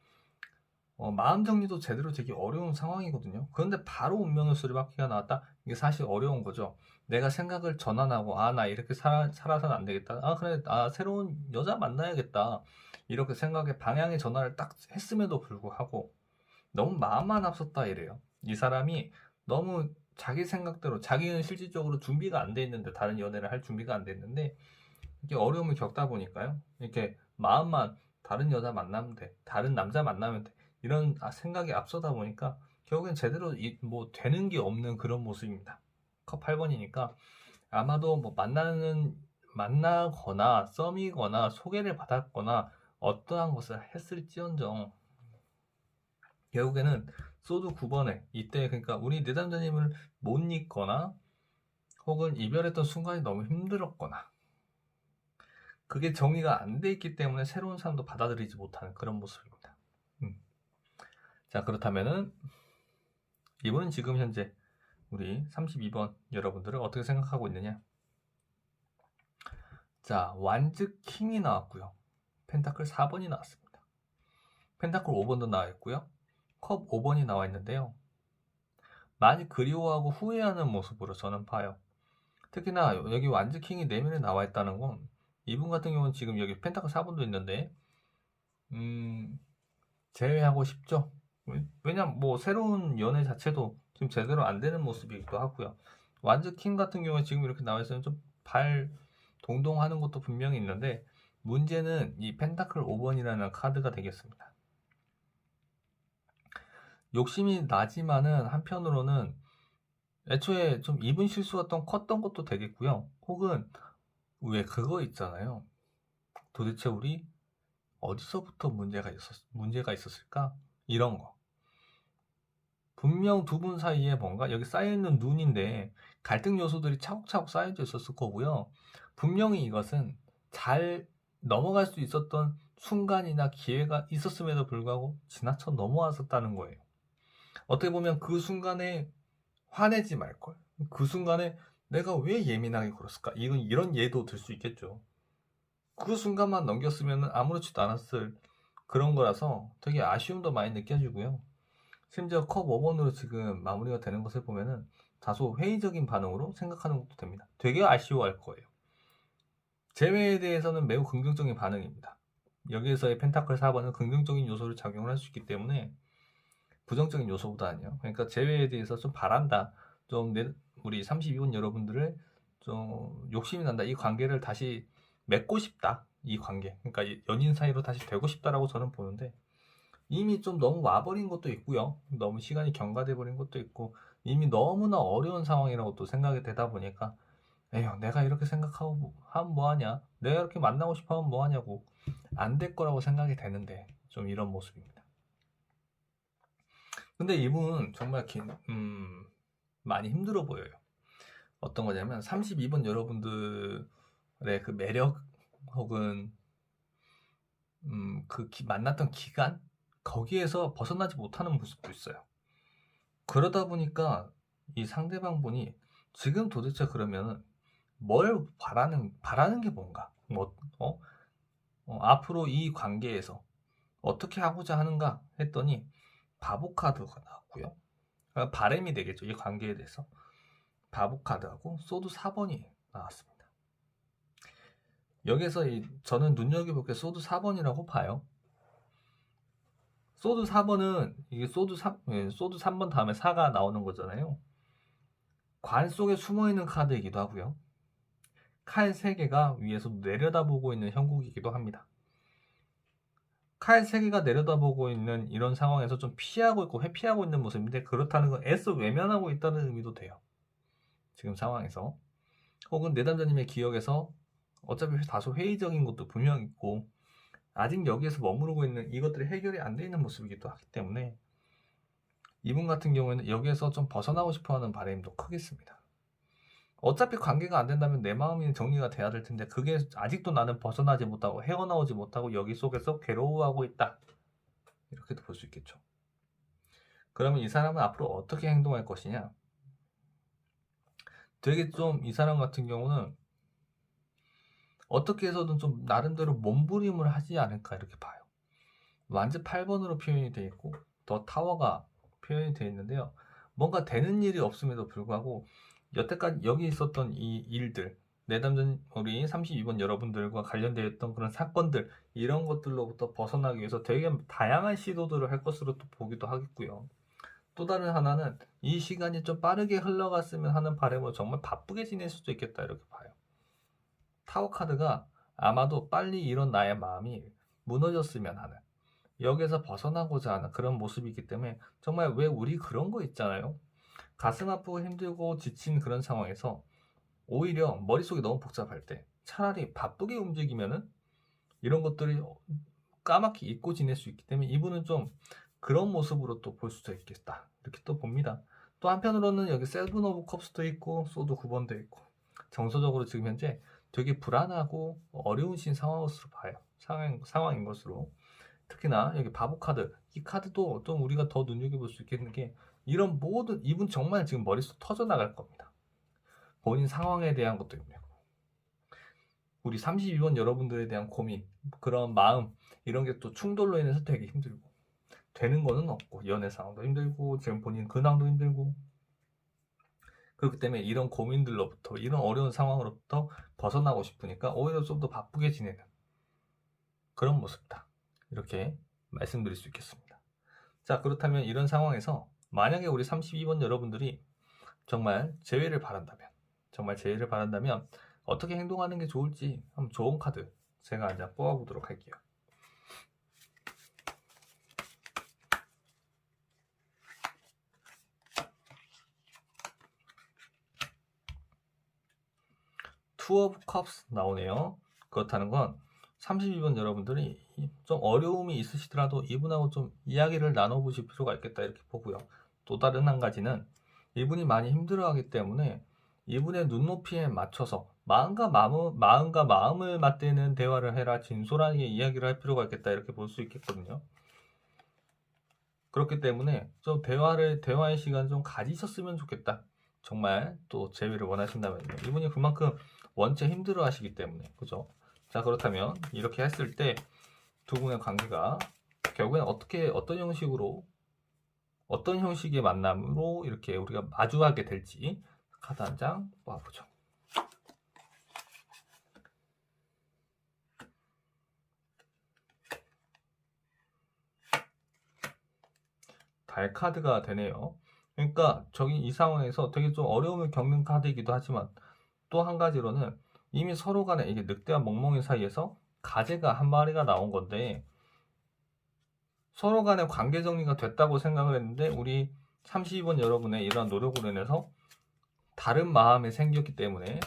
마음 정리도 제대로 되기 어려운 상황이거든요. 그런데 바로 운명의 수레바퀴가 나왔다? 이게 사실 어려운 거죠. 내가 생각을 전환하고 나 이렇게 살아서는 안 되겠다. 그래, 새로운 여자 만나야겠다. 이렇게 생각의 방향의 전환을 딱 했음에도 불구하고 너무 마음만 앞섰다 이래요. 이 사람이 너무 자기 생각대로 자기는 실질적으로 준비가 안 돼 있는데 다른 연애를 할 준비가 안 돼 있는데 이렇게 어려움을 겪다 보니까요. 이렇게 마음만 다른 여자 만나면 돼. 다른 남자 만나면 돼. 이런 생각이 앞서다 보니까 결국엔 제대로 뭐 되는 게 없는 그런 모습입니다. 컵 8번이니까 아마도 뭐 만나거나 썸이거나 소개를 받았거나 어떠한 것을 했을지언정 결국에는 소드 9번에 이때 그러니까 우리 내담자님을 못 잊거나 혹은 이별했던 순간이 너무 힘들었거나 그게 정리가 안 돼 있기 때문에 새로운 사람도 받아들이지 못하는 그런 모습입니다. 자, 그렇다면은 이분은 지금 현재 우리 32번 여러분들은 어떻게 생각하고 있느냐? 자, 완즈 킹이 나왔고요. 펜타클 4번이 나왔습니다. 펜타클 5번도 나와 있고요. 컵 5번이 나와 있는데요. 많이 그리워하고 후회하는 모습으로 저는 봐요. 특히나 여기 완즈 킹이 내면에 나와 있다는 건 이분 같은 경우는 지금 여기 펜타클 4번도 있는데 제외하고 싶죠. 왜냐면 뭐 새로운 연애 자체도 지금 제대로 안 되는 모습이기도 하고요. 완즈 킹 같은 경우에 지금 이렇게 나와 있으면 좀 발 동동하는 것도 분명히 있는데 문제는 이 펜타클 5번이라는 카드가 되겠습니다. 욕심이 나지만은 한편으로는 애초에 좀 입은 실수가 좀 컸던 것도 되겠고요. 혹은 왜 그거 있잖아요. 도대체 우리 어디서부터 문제가 있었을까? 이런 거. 분명 두 분 사이에 뭔가 여기 쌓여있는 눈인데 갈등 요소들이 차곡차곡 쌓여져 있었을 거고요. 분명히 이것은 잘 넘어갈 수 있었던 순간이나 기회가 있었음에도 불구하고 지나쳐 넘어왔었다는 거예요. 어떻게 보면 그 순간에 화내지 말걸. 그 순간에 내가 왜 예민하게 굴었을까? 이런 예도 들 수 있겠죠. 그 순간만 넘겼으면 아무렇지도 않았을 그런 거라서 되게 아쉬움도 많이 느껴지고요. 심지어 컵 5번으로 지금 마무리가 되는 것을 보면은 다소 회의적인 반응으로 생각하는 것도 됩니다. 되게 아쉬워할 거예요. 재회에 대해서는 매우 긍정적인 반응입니다. 여기에서의 펜타클 4번은 긍정적인 요소를 작용을 할 수 있기 때문에 부정적인 요소보다는요. 그러니까 재회에 대해서 좀 바란다. 우리 32번 여러분들을 좀 욕심이 난다. 이 관계를 다시 맺고 싶다. 이 관계. 그러니까 연인 사이로 다시 되고 싶다라고 저는 보는데 이미 좀 너무 와버린 것도 있고요. 너무 시간이 경과돼 버린 것도 있고 이미 너무나 어려운 상황이라고 또 생각이 되다 보니까 에휴 내가 이렇게 생각하고 하면 뭐하냐. 내가 이렇게 만나고 싶어 하면 뭐하냐고 안 될 거라고 생각이 되는데 좀 이런 모습입니다. 근데 이분은 정말 많이 힘들어 보여요. 어떤 거냐면 32번 여러분들의 그 매력 혹은 만났던 기간 거기에서 벗어나지 못하는 모습도 있어요. 그러다 보니까 이 상대방 분이 지금 도대체 그러면 뭘 바라는 게 뭔가 앞으로 이 관계에서 어떻게 하고자 하는가 했더니 바보 카드가 나왔고요. 바램이 되겠죠. 이 관계에 대해서 바보 카드하고 소드 4번이 나왔습니다. 여기서 저는 눈여겨볼 게 소드 4번이라고 봐요. 소드 4번은 이게 소드 3번 다음에 4가 나오는 거잖아요. 관 속에 숨어있는 카드이기도 하고요. 칼 3개가 위에서 내려다보고 있는 형국이기도 합니다. 칼 3개가 내려다보고 있는 이런 상황에서 좀 피하고 있고 회피하고 있는 모습인데 그렇다는 건 애써 외면하고 있다는 의미도 돼요. 지금 상황에서. 혹은 내담자님의 기억에서 어차피 다소 회의적인 것도 분명 있고 아직 여기에서 머무르고 있는 이것들이 해결이 안 돼 있는 모습이기도 하기 때문에 이분 같은 경우에는 여기에서 좀 벗어나고 싶어하는 바람도 크겠습니다. 어차피 관계가 안 된다면 내 마음이 정리가 돼야 될 텐데 그게 아직도 나는 벗어나지 못하고 헤어나오지 못하고 여기 속에서 괴로워하고 있다. 이렇게도 볼 수 있겠죠. 그러면 이 사람은 앞으로 어떻게 행동할 것이냐? 되게 좀 이 사람 같은 경우는 어떻게 해서든 좀 나름대로 몸부림을 하지 않을까 이렇게 봐요. 완즈 8번으로 표현이 되어 있고 더 타워가 표현이 되어 있는데요. 뭔가 되는 일이 없음에도 불구하고 여태까지 여기 있었던 이 일들 내담전 우리 32번 여러분들과 관련되어 있던 그런 사건들 이런 것들로부터 벗어나기 위해서 되게 다양한 시도들을 할 것으로 또 보기도 하겠고요. 또 다른 하나는 이 시간이 좀 빠르게 흘러갔으면 하는 바람으로 정말 바쁘게 지낼 수도 있겠다 이렇게 봐요. 타워 카드가 아마도 빨리 이런 나의 마음이 무너졌으면 하는 여기에서 벗어나고자 하는 그런 모습이기 때문에 정말 왜 우리 그런 거 있잖아요. 가슴 아프고 힘들고 지친 그런 상황에서 오히려 머릿속이 너무 복잡할 때 차라리 바쁘게 움직이면은 이런 것들이 까맣게 잊고 지낼 수 있기 때문에 이분은 좀 그런 모습으로 또 볼 수도 있겠다 이렇게 또 봅니다. 또 한편으로는 여기 세븐 오브 컵스도 있고 소드 9번도 있고 정서적으로 지금 현재 되게 불안하고 어려우신 상황으로 봐요. 상황인 것으로. 특히나 여기 바보 카드 이 카드도 좀 우리가 더 눈여겨볼 수 있겠는 게 이런 모든 이분 정말 지금 머릿속 터져나갈 겁니다. 본인 상황에 대한 것도 힘들고 우리 32번 여러분들에 대한 고민, 그런 마음 이런 게 또 충돌로 인해서 되게 힘들고 되는 거는 없고 연애 상황도 힘들고 지금 본인 근황도 힘들고 그렇기 때문에 이런 고민들로부터 이런 어려운 상황으로부터 벗어나고 싶으니까 오히려 좀 더 바쁘게 지내는 그런 모습이다. 이렇게 말씀드릴 수 있겠습니다. 자, 그렇다면 이런 상황에서 만약에 우리 32번 여러분들이 정말 재회를 바란다면 어떻게 행동하는 게 좋을지 한번 좋은 카드 제가 이제 뽑아보도록 할게요. 투 오브 컵스 나오네요. 그렇다는 건 32번 여러분들이 좀 어려움이 있으시더라도 이분하고 좀 이야기를 나눠보실 필요가 있겠다 이렇게 보고요. 또 다른 한 가지는 이분이 많이 힘들어하기 때문에 이분의 눈높이에 맞춰서 마음과 마음을 맞대는 대화를 해라, 진솔하게 이야기를 할 필요가 있겠다 이렇게 볼 수 있겠거든요. 그렇기 때문에 좀 대화의 시간 좀 가지셨으면 좋겠다. 정말 또 재회를 원하신다면요. 이분이 그만큼 원체 힘들어 하시기 때문에, 그죠? 자, 그렇다면 이렇게 했을 때 두 분의 관계가 결국엔 어떤 형식의 만남으로 이렇게 우리가 마주하게 될지 카드 한 장 뽑아보죠. 달 카드가 되네요. 그러니까 이 상황에서 되게 좀 어려움을 겪는 카드이기도 하지만 또 한 가지로는 이미 서로 간에 이게 늑대와 멍멍이 사이에서 가재가 한 마리가 나온 건데 서로 간에 관계 정리가 됐다고 생각을 했는데 우리 32번 여러분의 이러한 노력으로 인해서 다른 마음이 생겼기 때문에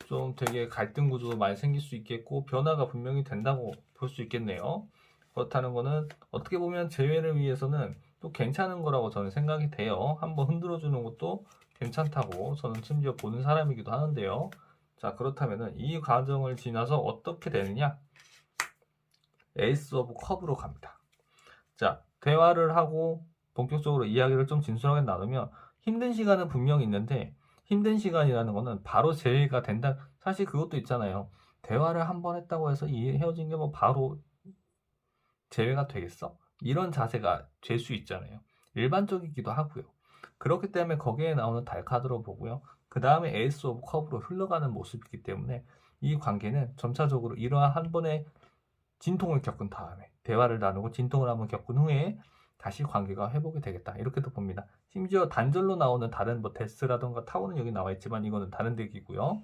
좀 되게 갈등 구조도 많이 생길 수 있겠고 변화가 분명히 된다고 볼 수 있겠네요. 그렇다는 거는 어떻게 보면 재회를 위해서는 또 괜찮은 거라고 저는 생각이 돼요. 한번 흔들어주는 것도 괜찮다고 저는 심지어 보는 사람이기도 하는데요. 자, 그렇다면 이 과정을 지나서 어떻게 되느냐? 에이스 오브 컵으로 갑니다. 자, 대화를 하고 본격적으로 이야기를 좀 진솔하게 나누면 힘든 시간은 분명히 있는데 힘든 시간이라는 거는 바로 재회가 된다. 사실 그것도 있잖아요. 대화를 한 번 했다고 해서 헤어진 게 뭐 바로 재회가 되겠어? 이런 자세가 될 수 있잖아요. 일반적이기도 하고요. 그렇기 때문에 거기에 나오는 달 카드로 보고요. 그 다음에 에이스 오브 컵으로 흘러가는 모습이기 때문에 이 관계는 점차적으로 이러한 한 번의 진통을 겪은 다음에 대화를 나누고 진통을 한번 겪은 후에 다시 관계가 회복이 되겠다 이렇게도 봅니다. 심지어 단절로 나오는 다른 뭐 데스라던가 타워는 여기 나와 있지만 이거는 다른 덱이고요.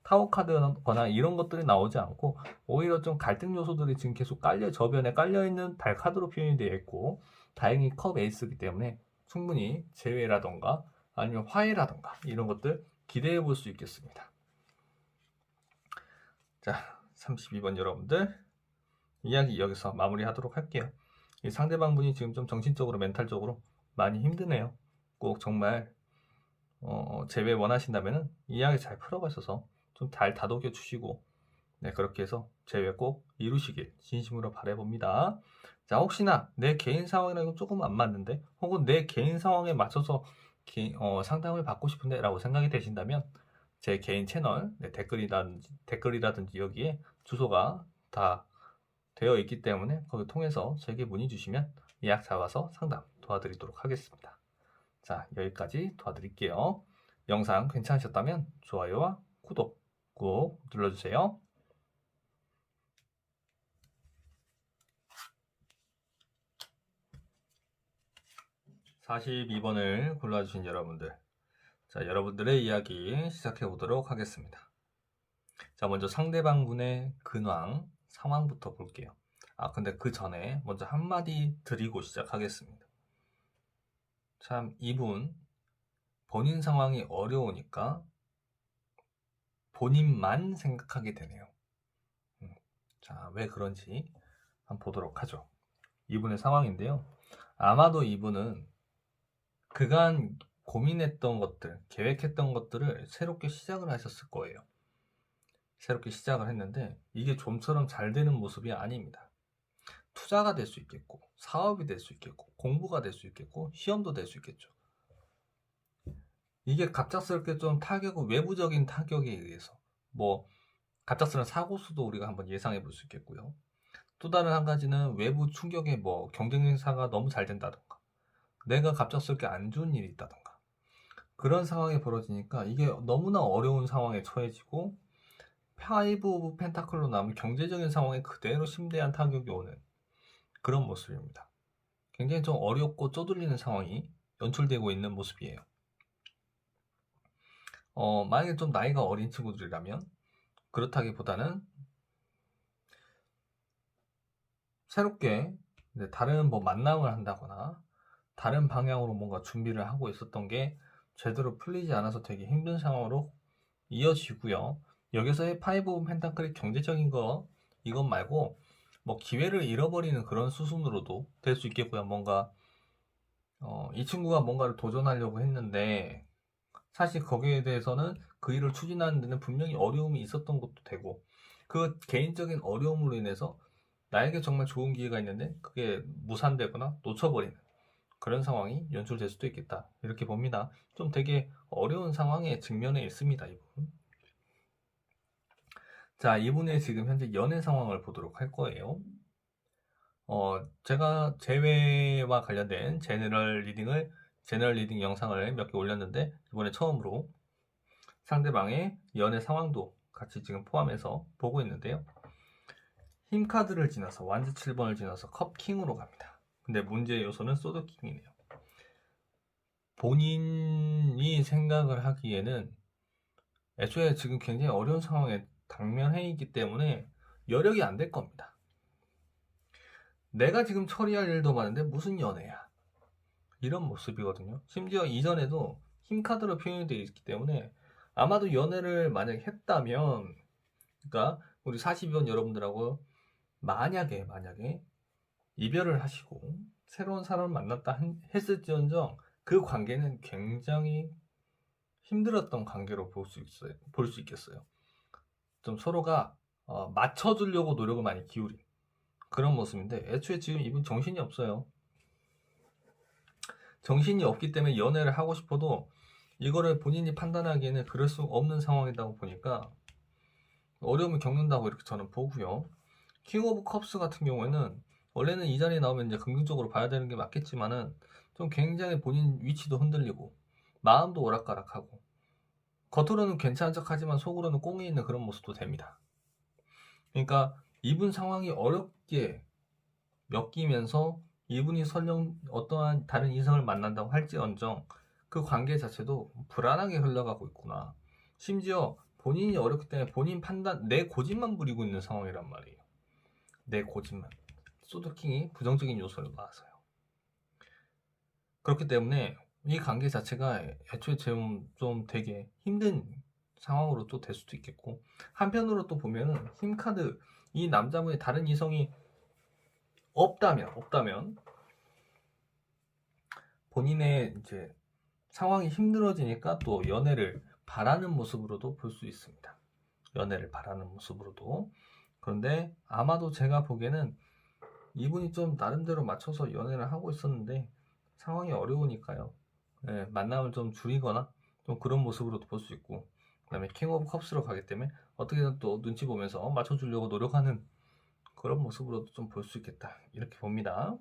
타워 카드거나 이런 것들이 나오지 않고 오히려 좀 갈등 요소들이 지금 계속 저변에 깔려있는 달 카드로 표현이 되어 있고 다행히 컵 에이스이기 때문에 충분히 재회라던가 아니면 화해라던가 이런 것들 기대해 볼 수 있겠습니다. 자, 32번 여러분들 이야기 여기서 마무리하도록 할게요. 이 상대방분이 지금 좀 정신적으로 멘탈적으로 많이 힘드네요. 꼭 정말 재회 원하신다면 이야기 잘 풀어가셔서 좀 잘 다독여 주시고 네, 그렇게 해서 재회 꼭 이루시길 진심으로 바라봅니다. 자, 혹시나 내 개인 상황이랑 조금 안 맞는데 혹은 내 개인 상황에 맞춰서 상담을 받고 싶은데 라고 생각이 되신다면 제 개인 채널 네, 댓글이라든지 여기에 주소가 다 되어 있기 때문에 거기 통해서 저에게 문의 주시면 예약 잡아서 상담 도와드리도록 하겠습니다. 자, 여기까지 도와드릴게요. 영상 괜찮으셨다면 좋아요와 구독 꼭 눌러주세요. 42번을 골라주신 여러분들, 자, 여러분들의 이야기 시작해 보도록 하겠습니다. 자, 먼저 상대방분의 근황 상황부터 볼게요. 근데 그 전에 먼저 한마디 드리고 시작하겠습니다. 참 이분 본인 상황이 어려우니까 본인만 생각하게 되네요. 자, 왜 그런지 한번 보도록 하죠. 이분의 상황인데요. 아마도 이분은 그간 고민했던 것들, 계획했던 것들을 새롭게 시작을 하셨을 거예요. 새롭게 시작을 했는데 이게 좀처럼 잘 되는 모습이 아닙니다. 투자가 될 수 있겠고, 사업이 될 수 있겠고, 공부가 될 수 있겠고, 시험도 될 수 있겠죠. 이게 갑작스럽게 좀 타격은 외부적인 타격에 의해서 뭐 갑작스러운 사고 수도 우리가 한번 예상해 볼 수 있겠고요. 또 다른 한 가지는 외부 충격에 뭐 경쟁사가 너무 잘 된다던가 내가 갑작스럽게 안 좋은 일이 있다던가 그런 상황이 벌어지니까 이게 너무나 어려운 상황에 처해지고 파이브 오브 펜타클로 나오면 경제적인 상황에 그대로 심대한 타격이 오는 그런 모습입니다. 굉장히 좀 어렵고 쪼들리는 상황이 연출되고 있는 모습이에요. 만약에 좀 나이가 어린 친구들이라면 그렇다기보다는 새롭게 다른 뭐 만남을 한다거나 다른 방향으로 뭔가 준비를 하고 있었던 게 제대로 풀리지 않아서 되게 힘든 상황으로 이어지고요. 여기서의 파이브 오브 펜타클의 경제적인 거 이것 말고 뭐 기회를 잃어버리는 그런 수순으로도 될 수 있겠고요. 뭔가 이 친구가 뭔가를 도전하려고 했는데 사실 거기에 대해서는 그 일을 추진하는 데는 분명히 어려움이 있었던 것도 되고 그 개인적인 어려움으로 인해서 나에게 정말 좋은 기회가 있는데 그게 무산되거나 놓쳐버리는 그런 상황이 연출될 수도 있겠다 이렇게 봅니다. 좀 되게 어려운 상황에 직면해 있습니다. 이분. 자, 이분의 지금 현재 연애 상황을 보도록 할 거예요. 제가 재회와 관련된 제너럴 리딩 영상을 몇 개 올렸는데 이번에 처음으로 상대방의 연애 상황도 같이 지금 포함해서 보고 있는데요. 힘 카드를 지나서 완즈 7번을 지나서 컵 킹으로 갑니다. 근데 문제의 요소는 소드 킹이네요. 본인이 생각을 하기에는 애초에 지금 굉장히 어려운 상황에 당면해 있기 때문에 여력이 안 될 겁니다. 내가 지금 처리할 일도 많은데 무슨 연애야? 이런 모습이거든요. 심지어 이전에도 힘카드로 표현이 되어 있기 때문에 아마도 연애를 만약에 했다면 그러니까 우리 42번 여러분들하고 만약에 이별을 하시고 새로운 사람을 만났다 했을지언정 그 관계는 굉장히 힘들었던 관계로 볼 수 있겠어요. 좀 서로가 맞춰주려고 노력을 많이 기울인 그런 모습인데 애초에 지금 이분 정신이 없어요. 정신이 없기 때문에 연애를 하고 싶어도 이거를 본인이 판단하기에는 그럴 수 없는 상황이다 보니까 어려움을 겪는다고 이렇게 저는 보고요. 킹 오브 컵스 같은 경우에는 원래는 이 자리에 나오면 이제 긍정적으로 봐야 되는 게 맞겠지만은 좀 굉장히 본인 위치도 흔들리고 마음도 오락가락하고 겉으로는 괜찮은 척하지만 속으로는 꽁이 있는 그런 모습도 됩니다. 그러니까 이분 상황이 어렵게 엮이면서 이분이 설령 어떠한 다른 이성을 만난다고 할지언정 그 관계 자체도 불안하게 흘러가고 있구나. 심지어 본인이 어렵기 때문에 본인 판단, 내 고집만 부리고 있는 상황이란 말이에요. 내 고집만. 소드킹이 부정적인 요소를 나와서요. 그렇기 때문에 이 관계 자체가 애초에 좀 되게 힘든 상황으로 또 될 수도 있겠고 한편으로 또 보면은 힘카드 이 남자분의 다른 이성이 없다면 본인의 이제 상황이 힘들어지니까 또 연애를 바라는 모습으로도 볼 수 있습니다. 연애를 바라는 모습으로도. 그런데 아마도 제가 보기에는 이분이 좀 나름대로 맞춰서 연애를 하고 있었는데 상황이 어려우니까요. 네, 만남을 좀 줄이거나 좀 그런 모습으로도 볼 수 있고 그 다음에 킹 오브 컵스로 가기 때문에 어떻게든 또 눈치 보면서 맞춰주려고 노력하는 그런 모습으로도 좀 볼 수 있겠다 이렇게 봅니다.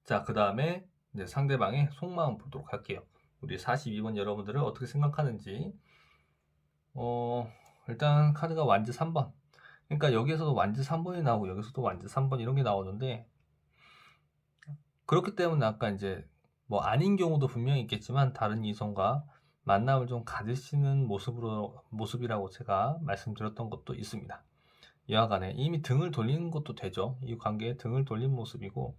자, 그 다음에 이제 상대방의 속마음 보도록 할게요. 우리 42번 여러분들은 어떻게 생각하는지. 일단 카드가 완즈 3번. 그러니까 여기에서도 완즈 3번이 나오고 여기서도 완즈 3번 이런 게 나오는데 그렇기 때문에 아까 이제 뭐 아닌 경우도 분명히 있겠지만 다른 이성과 만남을 좀 가지시는 모습이라고 제가 말씀드렸던 것도 있습니다. 이와 간에 이미 등을 돌리는 것도 되죠. 이 관계에 등을 돌린 모습이고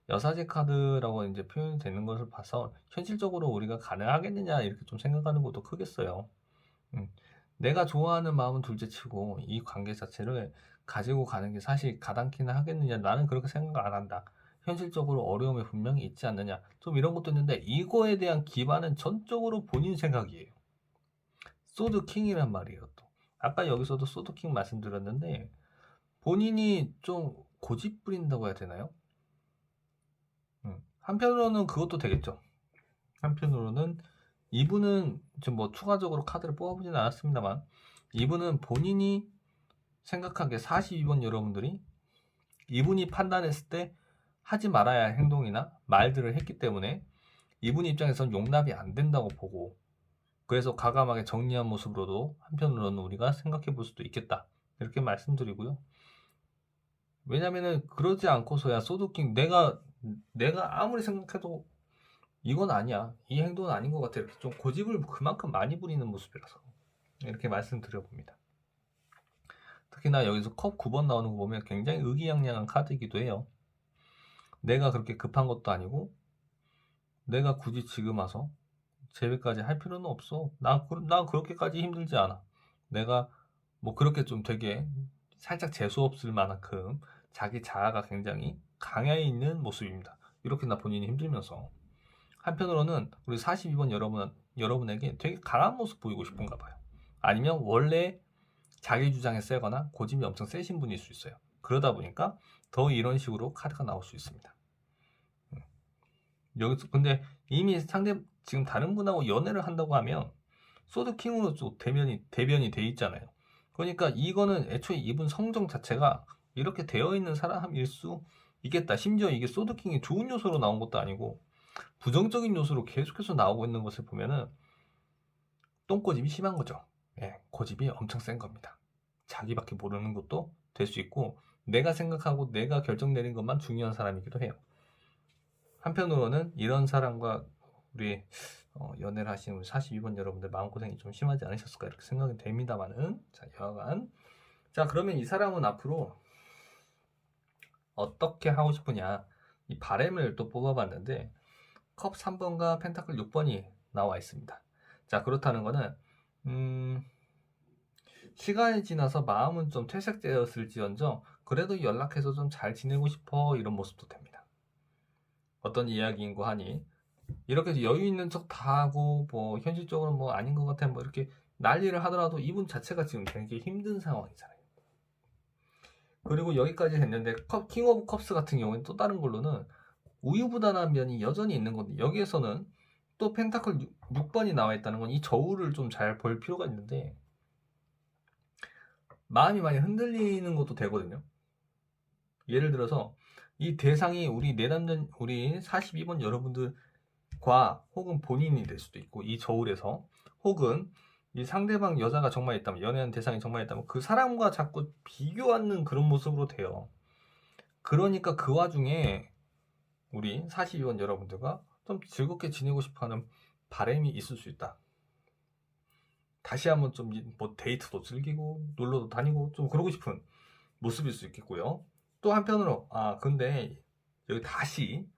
여사제 카드라고 이제 표현이 되는 것을 봐서 현실적으로 우리가 가능하겠느냐 이렇게 좀 생각하는 것도 크겠어요. 내가 좋아하는 마음은 둘째치고 이 관계 자체를 가지고 가는 게 사실 가당키나 하겠느냐 나는 그렇게 생각 안 한다. 현실적으로 어려움이 분명히 있지 않느냐 좀 이런 것도 있는데 이거에 대한 기반은 전적으로 본인 생각이에요. 소드 킹이란 말이에요. 또 아까 여기서도 소드 킹 말씀드렸는데 본인이 좀 고집 부린다고 해야 되나요? 한편으로는 그것도 되겠죠. 한편으로는 이분은 지금 뭐 추가적으로 카드를 뽑아보지는 않았습니다만, 이분은 본인이 생각하기에 42번 여러분들이 이분이 판단했을 때 하지 말아야 할 행동이나 말들을 했기 때문에 이분 입장에선 용납이 안 된다고 보고, 그래서 과감하게 정리한 모습으로도 한편으로는 우리가 생각해 볼 수도 있겠다, 이렇게 말씀드리고요. 왜냐면은 그러지 않고서야 소드킹, 내가 아무리 생각해도 이건 아니야, 이 행동은 아닌 것 같아, 이렇게 좀 고집을 그만큼 많이 부리는 모습이라서 이렇게 말씀드려봅니다. 특히나 여기서 컵 9번 나오는 거 보면 굉장히 의기양양한 카드이기도 해요. 내가 그렇게 급한 것도 아니고 내가 굳이 지금 와서 재회까지 할 필요는 없어. 난 그렇게까지 힘들지 않아. 내가 뭐 그렇게 좀 되게 살짝 재수없을 만큼 자기 자아가 굉장히 강해 있는 모습입니다. 이렇게나 본인이 힘들면서. 한편으로는 우리 42번 여러분에게 되게 강한 모습 보이고 싶은가 봐요. 아니면 원래 자기 주장에 세거나 고집이 엄청 세신 분일 수 있어요. 그러다 보니까 더 이런 식으로 카드가 나올 수 있습니다. 여기서 근데 이미 지금 다른 분하고 연애를 한다고 하면 소드킹으로 좀 대변이 돼 있잖아요. 그러니까 이거는 애초에 이분 성정 자체가 이렇게 되어 있는 사람일 수 있겠다. 심지어 이게 소드킹이 좋은 요소로 나온 것도 아니고 부정적인 요소로 계속해서 나오고 있는 것을 보면은 똥고집이 심한 거죠. 예, 고집이 엄청 센 겁니다. 자기밖에 모르는 것도 될 수 있고, 내가 생각하고 내가 결정 내린 것만 중요한 사람이기도 해요. 한편으로는 이런 사람과 우리 연애를 하시는 우리 42번 여러분들 마음고생이 좀 심하지 않으셨을까, 이렇게 생각이 됩니다만은, 자, 여하간, 자, 그러면 이 사람은 앞으로 어떻게 하고 싶으냐, 이 바램을 또 뽑아봤는데 컵 3번과 펜타클 6번이 나와 있습니다. 자, 그렇다는 거는 시간이 지나서 마음은 좀 퇴색되었을지언정 그래도 연락해서 좀 잘 지내고 싶어, 이런 모습도 됩니다. 어떤 이야기인고 하니 이렇게 여유 있는 척 다 하고 뭐 현실적으로 뭐 아닌 것 같아 뭐 이렇게 난리를 하더라도 이분 자체가 지금 되게 힘든 상황이잖아요. 그리고 여기까지 했는데 킹 오브 컵스 같은 경우는 또 다른 걸로는 우유부단한 면이 여전히 있는 건데, 여기에서는 또 펜타클 6번이 나와 있다는 건 이 저울을 좀 잘 볼 필요가 있는데 마음이 많이 흔들리는 것도 되거든요. 예를 들어서 이 대상이 우리 내담전 우리 42번 여러분들과 혹은 본인이 될 수도 있고, 이 저울에서 혹은 이 상대방 여자가 정말 있다면, 연애하는 대상이 정말 있다면 그 사람과 자꾸 비교하는 그런 모습으로 돼요. 그러니까 그 와중에 우리 42번 여러분들과 좀 즐겁게 지내고 싶어하는 바람이 있을 수 있다. 다시 한번 좀 뭐 데이트도 즐기고 놀러도 다니고 좀 그러고 싶은 모습일 수 있겠고요. 또 한편으로 근데 여기 다시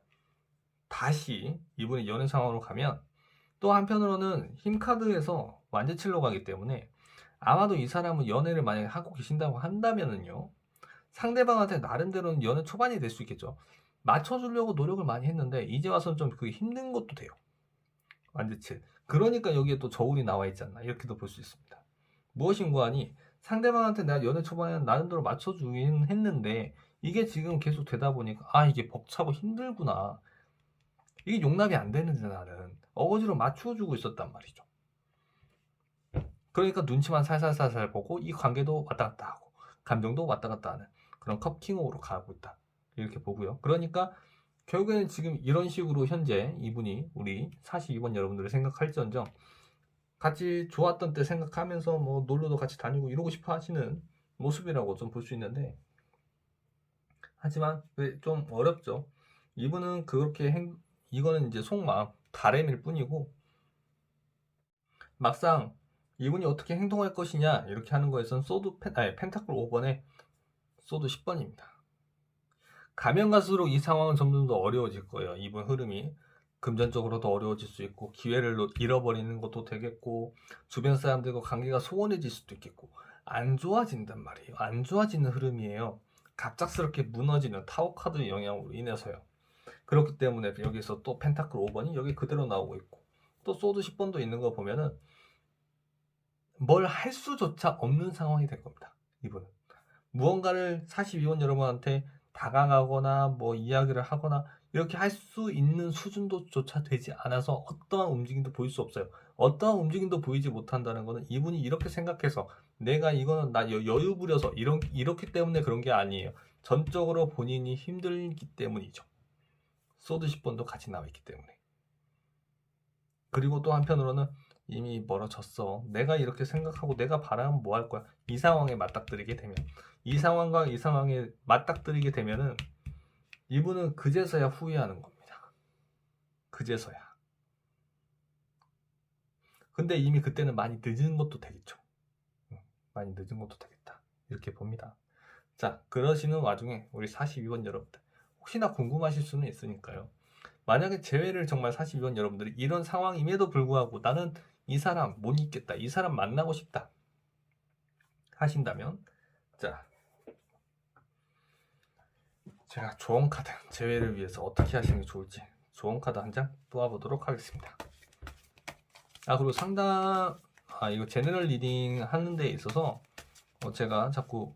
이분의 연애 상황으로 가면 또 한편으로는 힘카드에서 완제칠로 가기 때문에 아마도 이 사람은 연애를 만약에 하고 계신다고 한다면은요, 상대방한테 나름대로는 연애 초반이 될 수 있겠죠. 맞춰주려고 노력을 많이 했는데 이제 와서는 좀 그게 힘든 것도 돼요. 완제칠. 그러니까 여기에 또 저울이 나와 있지 않나, 이렇게도 볼 수 있습니다. 무엇인고 하니 상대방한테 내가 연애 초반에 나름대로 맞춰주긴 했는데 이게 지금 계속 되다 보니까 이게 벅차고 힘들구나, 이게 용납이 안 되는데 나는 어거지로 맞춰주고 있었단 말이죠. 그러니까 눈치만 살살살살 보고 이 관계도 왔다 갔다 하고 감정도 왔다 갔다 하는 그런 컵킹으로 가고 있다, 이렇게 보고요. 그러니까 결국에는 지금 이런 식으로 현재 이분이 우리 42번 여러분들을 생각할지언정 같이 좋았던 때 생각하면서 뭐 놀러도 같이 다니고 이러고 싶어 하시는 모습이라고 좀 볼 수 있는데, 하지만 좀 어렵죠. 이분은 이거는 이제 속마음 바램일 뿐이고, 막상 이분이 어떻게 행동할 것이냐 이렇게 하는 거에선 펜타클 5번에 소드 10번입니다. 가면 갈수록 이 상황은 점점 더 어려워질 거예요. 이분 흐름이 금전적으로 더 어려워질 수 있고, 기회를 잃어버리는 것도 되겠고, 주변 사람들과 관계가 소원해질 수도 있겠고, 안 좋아진단 말이에요. 안 좋아지는 흐름이에요. 갑작스럽게 무너지는 타워 카드의 영향으로 인해서요. 그렇기 때문에 여기서 또 펜타클 5번이 여기 그대로 나오고 있고, 또 소드 10번도 있는 거 보면은 뭘 할 수조차 없는 상황이 될 겁니다. 이분은 무언가를 42번 여러분한테 다가가거나 뭐 이야기를 하거나 이렇게 할 수 있는 수준도조차 되지 않아서 어떠한 움직임도 보일 수 없어요. 어떠한 움직임도 보이지 못한다는 거는 이분이 이렇게 생각해서 내가 이거는 나 여유 부려서 이렇기 때문에 그런 게 아니에요. 전적으로 본인이 힘들기 때문이죠. 소드 10번도 같이 나와 있기 때문에. 그리고 또 한편으로는 이미 멀어졌어. 내가 이렇게 생각하고 내가 바라면 뭐 할 거야? 이 상황에 맞닥뜨리게 되면, 이 상황과 이 상황에 맞닥뜨리게 되면은 이분은 그제서야 후회하는 겁니다. 그제서야. 근데 이미 그때는 많이 늦은 것도 되겠죠. 많이 늦은 것도 되겠다. 이렇게 봅니다. 자, 그러시는 와중에 우리 42번 여러분들, 혹시나 궁금하실 수는 있으니까요. 만약에 재회를 정말 42번 여러분들이 이런 상황임에도 불구하고 나는 이 사람 못 잊겠다, 이 사람 만나고 싶다 하신다면, 자, 제가 조언 카드 재회를 위해서 어떻게 하시는 게 좋을지 조언 카드 한 장 뽑아보도록 하겠습니다. 그리고 상담, 이거 제너럴 리딩 하는 데 있어서 제가 자꾸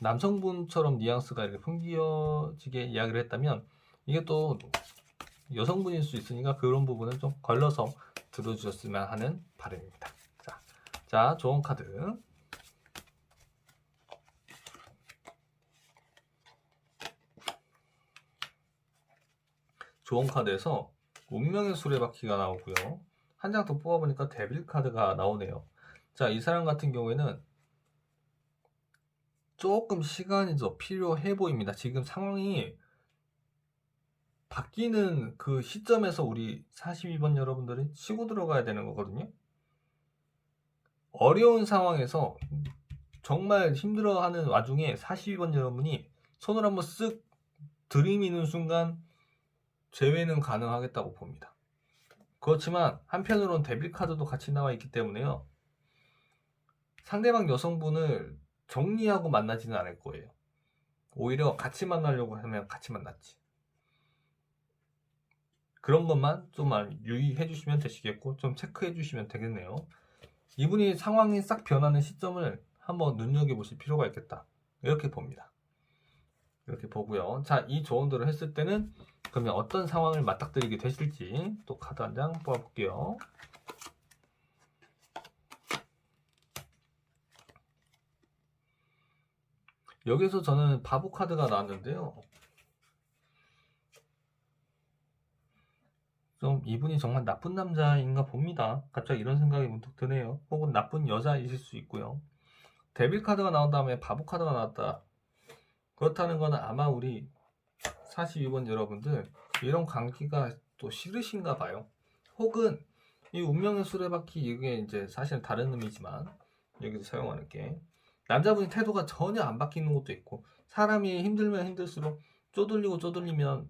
남성분처럼 뉘앙스가 이렇게 풍기어지게 이야기를 했다면 이게 또 여성분일 수 있으니까 그런 부분은 좀 걸러서 들어주셨으면 하는 바람입니다. 자, 조언 카드. 조언 카드에서 운명의 수레바퀴가 나오고요. 한 장 더 뽑아보니까 데빌 카드가 나오네요. 자, 이 사람 같은 경우에는 조금 시간이 더 필요해 보입니다. 지금 상황이 바뀌는 그 시점에서 우리 42번 여러분들이 치고 들어가야 되는 거거든요. 어려운 상황에서 정말 힘들어하는 와중에 42번 여러분이 손을 한번 쓱 들이미는 순간 재회는 가능하겠다고 봅니다. 그렇지만 한편으로는 데빌 카드도 같이 나와 있기 때문에요. 상대방 여성분을 정리하고 만나지는 않을 거예요. 오히려 같이 만나려고 하면 같이 만났지. 그런 것만 좀 유의해 주시면 되시겠고 좀 체크해 주시면 되겠네요. 이분이 상황이 싹 변하는 시점을 한번 눈여겨보실 필요가 있겠다. 이렇게 봅니다. 이렇게 보고요. 자, 이 조언들을 했을 때는 그러면 어떤 상황을 맞닥뜨리게 되실지 또 카드 한 장 뽑아볼게요. 여기서 저는 바보 카드가 나왔는데요. 좀 이분이 정말 나쁜 남자인가 봅니다. 갑자기 이런 생각이 문득 드네요. 혹은 나쁜 여자이실 수 있고요. 데빌 카드가 나온 다음에 바보 카드가 나왔다. 그렇다는 거는 아마 우리 42번 여러분들 이런 관계가 또 싫으신가 봐요. 혹은 이 운명의 수레바퀴 이게 이제 사실은 다른 의미지만 여기서 사용하는 게 남자분이 태도가 전혀 안 바뀌는 것도 있고 사람이 힘들면 힘들수록 쪼들리면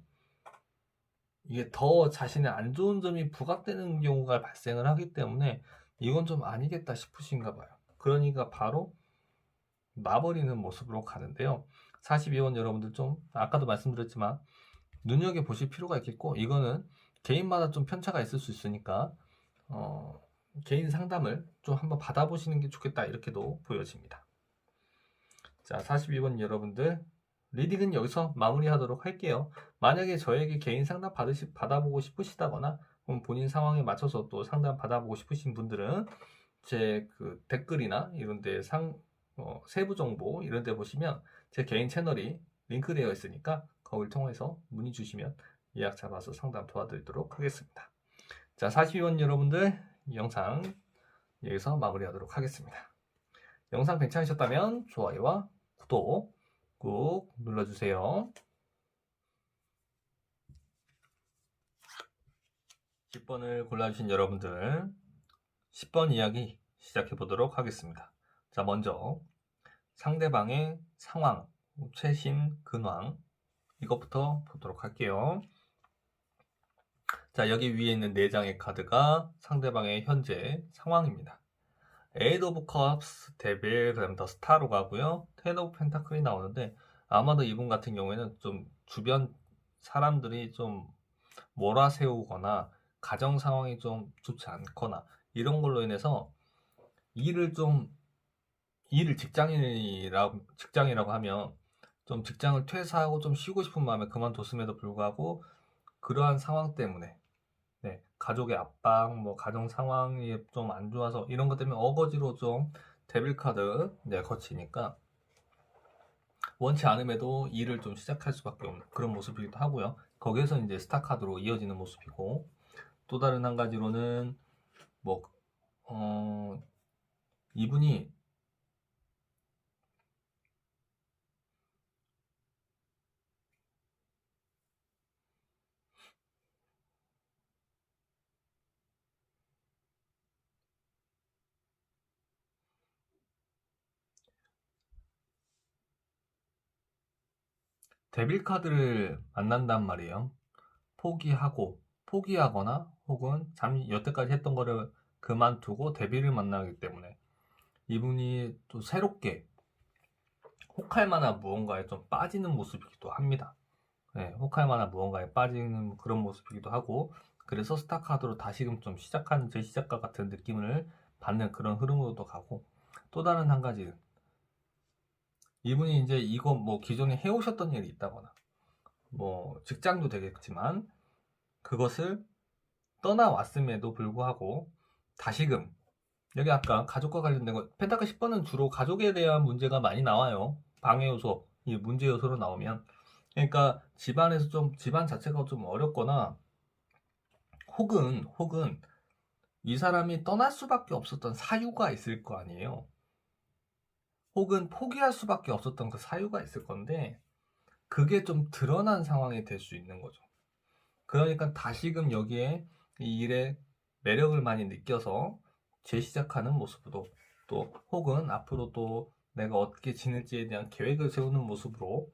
이게 더 자신의 안 좋은 점이 부각되는 경우가 발생을 하기 때문에 이건 좀 아니겠다 싶으신가 봐요. 그러니까 바로 놔버리는 모습으로 가는데요. 42번 여러분들 좀 아까도 말씀드렸지만 눈여겨보실 필요가 있겠고 이거는 개인마다 좀 편차가 있을 수 있으니까 개인 상담을 좀 한번 받아보시는 게 좋겠다 이렇게도 보여집니다. 자, 42번 여러분들 리딩은 여기서 마무리하도록 할게요. 만약에 저에게 개인 상담 받아보고 싶으시다거나 본인 상황에 맞춰서 또 상담 받아보고 싶으신 분들은 제 그 댓글이나 이런 데 세부 정보 이런 데 보시면 제 개인 채널이 링크되어 있으니까 거기를 통해서 문의 주시면 예약 잡아서 상담 도와드리도록 하겠습니다. 자, 42번 여러분들 영상 여기서 마무리하도록 하겠습니다. 영상 괜찮으셨다면 좋아요와 구독 꾹 눌러주세요. 10번을 골라주신 여러분들 10번 이야기 시작해 보도록 하겠습니다. 자, 먼저 상대방의 상황, 최신 근황 이것부터 보도록 할게요. 자, 여기 위에 있는 4장의 카드가 상대방의 현재 상황입니다. 에이드 오브 컵스, 데빌, 그다음 더 스타로 가고요. 텐 오브 펜타클이 나오는데 아마도 이분 같은 경우에는 좀 주변 사람들이 좀 몰아세우거나 가정 상황이 좀 좋지 않거나 이런 걸로 인해서 일을 직장이라고 하면 좀 직장을 퇴사하고 좀 쉬고 싶은 마음에 그만뒀음에도 불구하고 그러한 상황 때문에 네, 가족의 압박, 뭐 가정 상황이 좀 안 좋아서 이런 것 때문에 어거지로 좀 데빌 카드 네, 거치니까 원치 않음에도 일을 좀 시작할 수밖에 없는 그런 모습이기도 하고요. 거기에서 이제 스타 카드로 이어지는 모습이고 또 다른 한 가지로는 뭐 이분이 데빌 카드를 만난단 말이에요. 포기하거나 혹은 잠시 여태까지 했던 거를 그만두고 데뷔를 만나기 때문에 이분이 또 새롭게 혹할 만한 무언가에 좀 빠지는 모습이기도 합니다. 네, 혹할 만한 무언가에 빠지는 그런 모습이기도 하고 그래서 스타카드로 다시금 좀 시작하는 재시작과 같은 느낌을 받는 그런 흐름으로도 가고 또 다른 한 가지 이분이 이제 이거 뭐 기존에 해오셨던 일이 있다거나 뭐 직장도 되겠지만 그것을 떠나왔음에도 불구하고 다시금 여기 아까 가족과 관련된 거 펜타클 10번은 주로 가족에 대한 문제가 많이 나와요. 방해 요소, 이 문제 요소로 나오면 그러니까 집안에서 좀 집안 자체가 좀 어렵거나 혹은 이 사람이 떠날 수밖에 없었던 사유가 있을 거 아니에요. 혹은 포기할 수밖에 없었던 그 사유가 있을 건데 그게 좀 드러난 상황이 될 수 있는 거죠. 그러니까 다시금 여기에 이 일의 매력을 많이 느껴서 재시작하는 모습으로 또 혹은 앞으로 또 내가 어떻게 지낼지에 대한 계획을 세우는 모습으로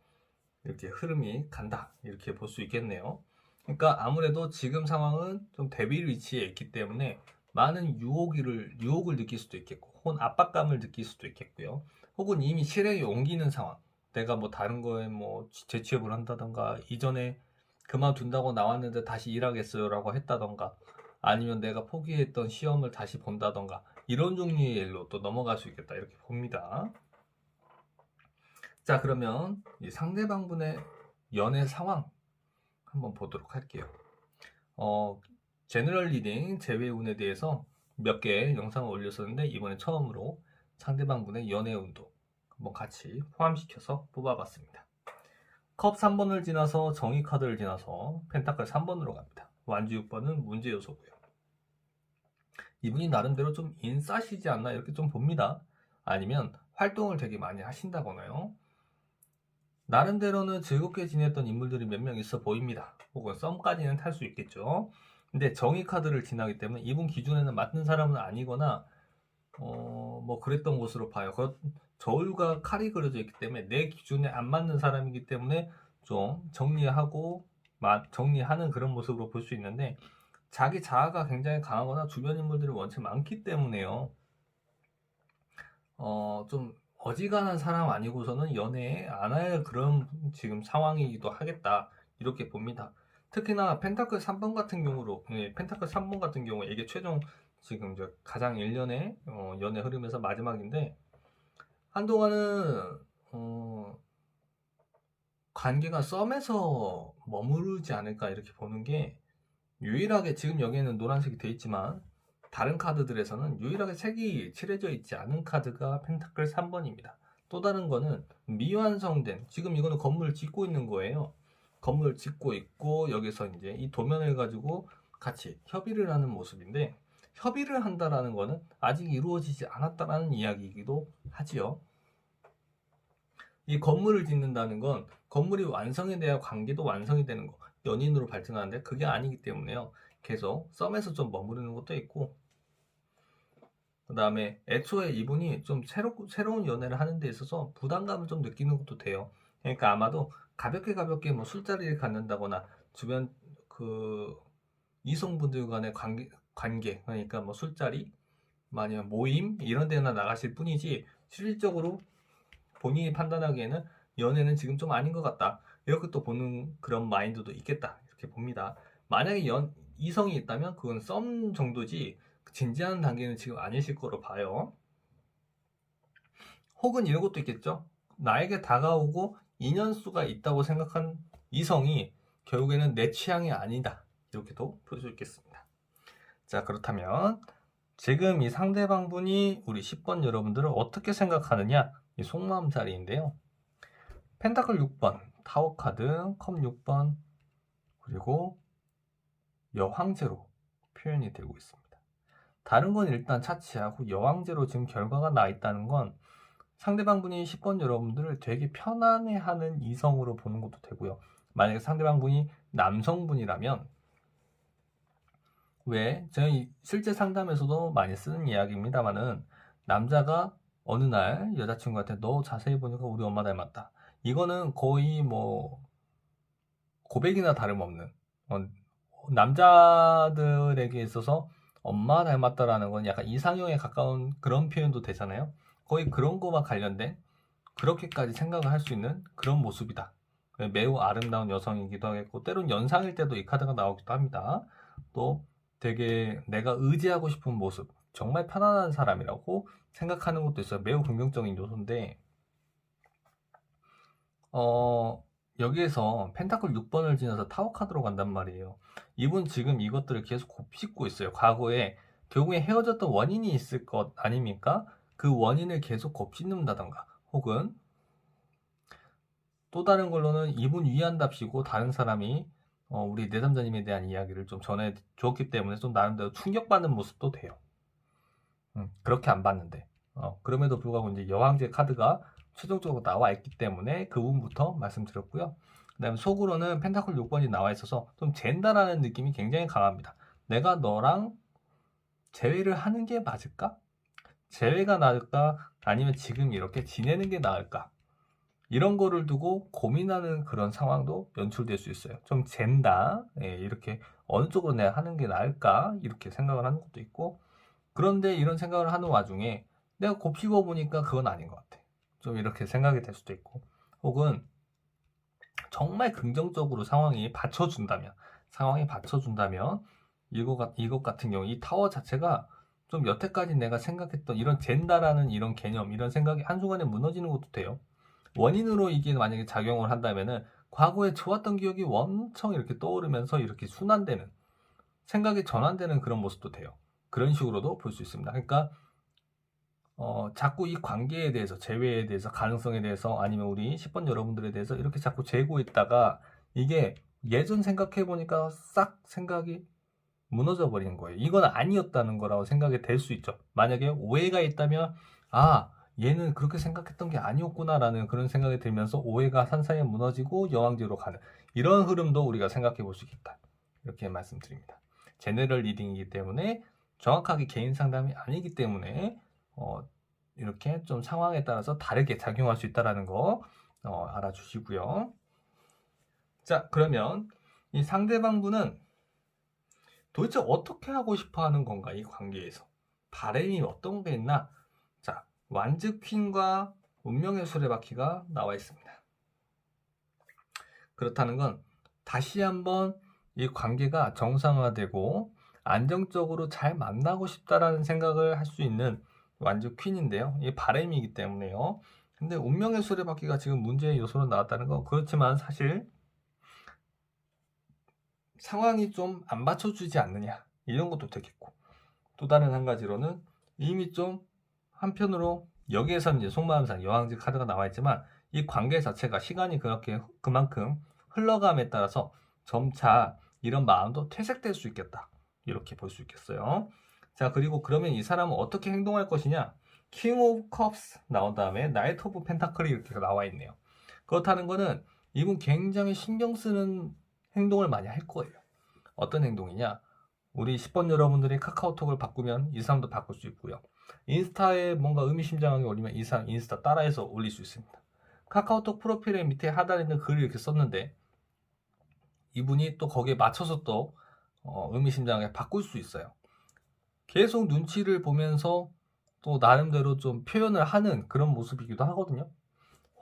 이렇게 흐름이 간다 이렇게 볼 수 있겠네요. 그러니까 아무래도 지금 상황은 좀 대비 위치에 있기 때문에 많은 유혹을 느낄 수도 있겠고 혹은 압박감을 느낄 수도 있겠고요. 혹은 이미 실행에 옮기는 상황 내가 뭐 다른 거에 뭐 재취업을 한다던가 이전에 그만둔다고 나왔는데 다시 일하겠어요 라고 했다던가 아니면 내가 포기했던 시험을 다시 본다던가 이런 종류의 일로 또 넘어갈 수 있겠다 이렇게 봅니다. 자 그러면 이 상대방분의 연애 상황 한번 보도록 할게요. 제너럴 리딩 제외운에 대해서 몇 개 영상을 올렸었는데 이번에 처음으로 상대방분의 연애 운도 한번 같이 포함시켜서 뽑아봤습니다. 컵 3번을 지나서 정의 카드를 지나서 펜타클 3번으로 갑니다. 완주 6번은 문제 요소고요. 이분이 나름대로 좀 인싸시지 않나 이렇게 좀 봅니다. 아니면 활동을 되게 많이 하신다거나요. 나름대로는 즐겁게 지냈던 인물들이 몇 명 있어 보입니다. 혹은 썸까지는 탈 수 있겠죠. 근데 정의 카드를 지나기 때문에 이분 기준에는 맞는 사람은 아니거나 뭐 그랬던 것으로 봐요. 저울과 칼이 그려져 있기 때문에 내 기준에 안 맞는 사람이기 때문에 좀 정리하는 그런 모습으로 볼 수 있는데 자기 자아가 굉장히 강하거나 주변 인물들이 원체 많기 때문에요. 좀 어지간한 사람 아니고서는 연애에 안 할 그런 지금 상황이기도 하겠다. 이렇게 봅니다. 특히나 펜타클 3번 같은 경우로, 펜타클 3번 같은 경우 이게 최종 지금 가장 1년의 연애 흐름에서 마지막인데 한동안은 관계가 썸에서 머무르지 않을까 이렇게 보는 게 유일하게 지금 여기에는 노란색이 돼 있지만 다른 카드들에서는 유일하게 색이 칠해져 있지 않은 카드가 펜타클 3번입니다. 또 다른 거는 미완성된 지금 이거는 건물을 짓고 있는 거예요. 건물을 짓고 있고 여기서 이제 이 도면을 가지고 같이 협의를 하는 모습인데 협의를 한다라는 거는 아직 이루어지지 않았다라는 이야기이기도 하지요. 이 건물을 짓는다는 건 건물이 완성에 대한 관계도 완성이 되는 거 연인으로 발전하는데 그게 아니기 때문에요. 계속 썸에서 좀 머무르는 것도 있고 그 다음에 애초에 이분이 좀 새로운 연애를 하는 데 있어서 부담감을 좀 느끼는 것도 돼요. 그러니까 아마도 가볍게 뭐 술자리를 갖는다거나 주변 그 이성분들 간의 관계 그러니까 뭐 술자리 아니면 모임 이런 데나 나가실 뿐이지 실질적으로 본인이 판단하기에는 연애는 지금 좀 아닌 것 같다. 이렇게 또 보는 그런 마인드도 있겠다. 이렇게 봅니다. 만약에 이성이 있다면 그건 썸 정도지 진지한 단계는 지금 아니실 거로 봐요. 혹은 이런 것도 있겠죠. 나에게 다가오고 인연수가 있다고 생각한 이성이 결국에는 내 취향이 아니다. 이렇게도 볼 수 있겠습니다. 자, 그렇다면 지금 이 상대방분이 우리 10번 여러분들을 어떻게 생각하느냐, 이 속마음 자리인데요. 펜타클 6번, 타워 카드, 컵 6번, 그리고 여황제로 표현이 되고 있습니다. 다른 건 일단 차치하고 여황제로 지금 결과가 나 있다는 건 상대방분이 10번 여러분들을 되게 편안해하는 이성으로 보는 것도 되고요. 만약에 상대방분이 남성분이라면, 왜 저희 실제 상담에서도 많이 쓰는 이야기입니다만은, 남자가 어느 날 여자친구한테 너 자세히 보니까 우리 엄마 닮았다, 이거는 거의 뭐 고백이나 다름없는, 남자들에게 있어서 엄마 닮았다라는 건 약간 이상형에 가까운 그런 표현도 되잖아요. 거의 그런 거와 관련된, 그렇게까지 생각을 할 수 있는 그런 모습이다. 매우 아름다운 여성이기도 하겠고, 때론 연상일 때도 이 카드가 나오기도 합니다. 또 되게 내가 의지하고 싶은 모습, 정말 편안한 사람이라고 생각하는 것도 있어요. 매우 긍정적인 요소인데, 여기에서 펜타클 6번을 지나서 타워 카드로 간단 말이에요. 이분 지금 이것들을 계속 곱씹고 있어요. 과거에 결국에 헤어졌던 원인이 있을 것 아닙니까? 그 원인을 계속 곱씹는다던가, 혹은 또 다른 걸로는 이분 위한답시고 다른 사람이 우리 내담자님에 대한 이야기를 좀 전해주었기 때문에 좀 나름대로 충격받는 모습도 돼요. 그렇게 안 봤는데, 그럼에도 불구하고 이제 여왕제 카드가 최종적으로 나와 있기 때문에 그 부분부터 말씀드렸고요. 그 다음에 속으로는 펜타클 6번이 나와 있어서 좀 젠다라는 느낌이 굉장히 강합니다. 내가 너랑 재회를 하는 게 맞을까? 재회가 나을까? 아니면 지금 이렇게 지내는 게 나을까? 이런 거를 두고 고민하는 그런 상황도 연출될 수 있어요. 좀 젠다, 이렇게 어느 쪽으로 내가 하는 게 나을까? 이렇게 생각을 하는 것도 있고, 그런데 이런 생각을 하는 와중에 내가 곱씹어 보니까 그건 아닌 것 같아, 좀 이렇게 생각이 될 수도 있고, 혹은 정말 긍정적으로 상황이 받쳐준다면 이것 같은 경우 이 타워 자체가 좀 여태까지 내가 생각했던 이런 젠다라는 이런 개념, 이런 생각이 한순간에 무너지는 것도 돼요. 원인으로 이게 만약에 작용을 한다면은 과거에 좋았던 기억이 엄청 이렇게 떠오르면서 이렇게 순환되는, 생각이 전환되는 그런 모습도 돼요. 그런 식으로도 볼 수 있습니다. 그러니까 자꾸 이 관계에 대해서, 재회에 대해서, 가능성에 대해서, 아니면 우리 10번 여러분들에 대해서 이렇게 자꾸 재고 있다가 이게 예전 생각해 보니까 싹 생각이 무너져 버리는 거예요. 이건 아니었다는 거라고 생각이 될 수 있죠. 만약에 오해가 있다면, 아, 얘는 그렇게 생각했던 게 아니었구나라는 그런 생각이 들면서 오해가 산산이 무너지고 여왕제로 가는 이런 흐름도 우리가 생각해 볼 수 있겠다, 이렇게 말씀드립니다. 제너럴 리딩이기 때문에, 정확하게 개인 상담이 아니기 때문에 이렇게 좀 상황에 따라서 다르게 작용할 수 있다는 거 알아주시고요. 자, 그러면 이 상대방분은 도대체 어떻게 하고 싶어 하는 건가, 이 관계에서 바램이 어떤 게 있나. 자, 완즈 퀸과 운명의 수레바퀴가 나와 있습니다. 그렇다는 건 다시 한번 이 관계가 정상화되고 안정적으로 잘 만나고 싶다라는 생각을 할 수 있는 완즈 퀸인데요. 이게 바램이기 때문에요. 근데 운명의 수레바퀴가 지금 문제의 요소로 나왔다는 건, 그렇지만 사실 상황이 좀 안 받쳐주지 않느냐, 이런 것도 되겠고, 또 다른 한 가지로는 이미 좀 한편으로 여기에서는 이제 속마음상 여왕제 카드가 나와 있지만 이 관계 자체가 시간이 그만큼 흘러감에 따라서 점차 이런 마음도 퇴색될 수 있겠다, 이렇게 볼 수 있겠어요. 자, 그리고 그러면 이 사람은 어떻게 행동할 것이냐. 킹 오브 컵스 나온 다음에 나이트 오브 펜타클이 이렇게 나와 있네요. 그렇다는 거는 이분 굉장히 신경 쓰는 행동을 많이 할 거예요. 어떤 행동이냐. 우리 10번 여러분들이 카카오톡을 바꾸면 이 사람도 바꿀 수 있고요. 인스타에 뭔가 의미심장하게 올리면 이 사람 인스타 따라해서 올릴 수 있습니다. 카카오톡 프로필에 밑에 하단에 있는 글을 이렇게 썼는데 이분이 또 거기에 맞춰서 또 의미심장하게 바꿀 수 있어요. 계속 눈치를 보면서 또 나름대로 좀 표현을 하는 그런 모습이기도 하거든요.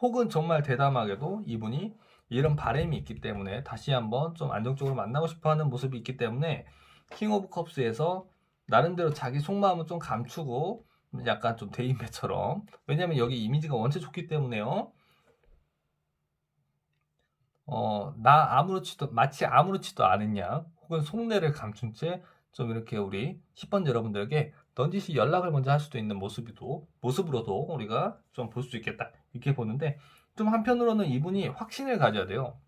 혹은 정말 대담하게도 이분이 이런 바람이 있기 때문에 다시 한번 좀 안정적으로 만나고 싶어하는 모습이 있기 때문에 킹 오브 컵스에서 나름대로 자기 속마음은 좀 감추고 약간 좀 대인배처럼, 왜냐면 여기 이미지가 원체 좋기 때문에요. 나 마치 아무렇지도 않은 양 혹은 속내를 감춘 채 좀 이렇게 우리 10번 여러분들에게 넌지시 연락을 먼저 할 수도 있는 모습으로도 우리가 좀 볼 수 있겠다 이렇게 보는데, 좀 한편으로는 이분이 확신을 가져야 돼요.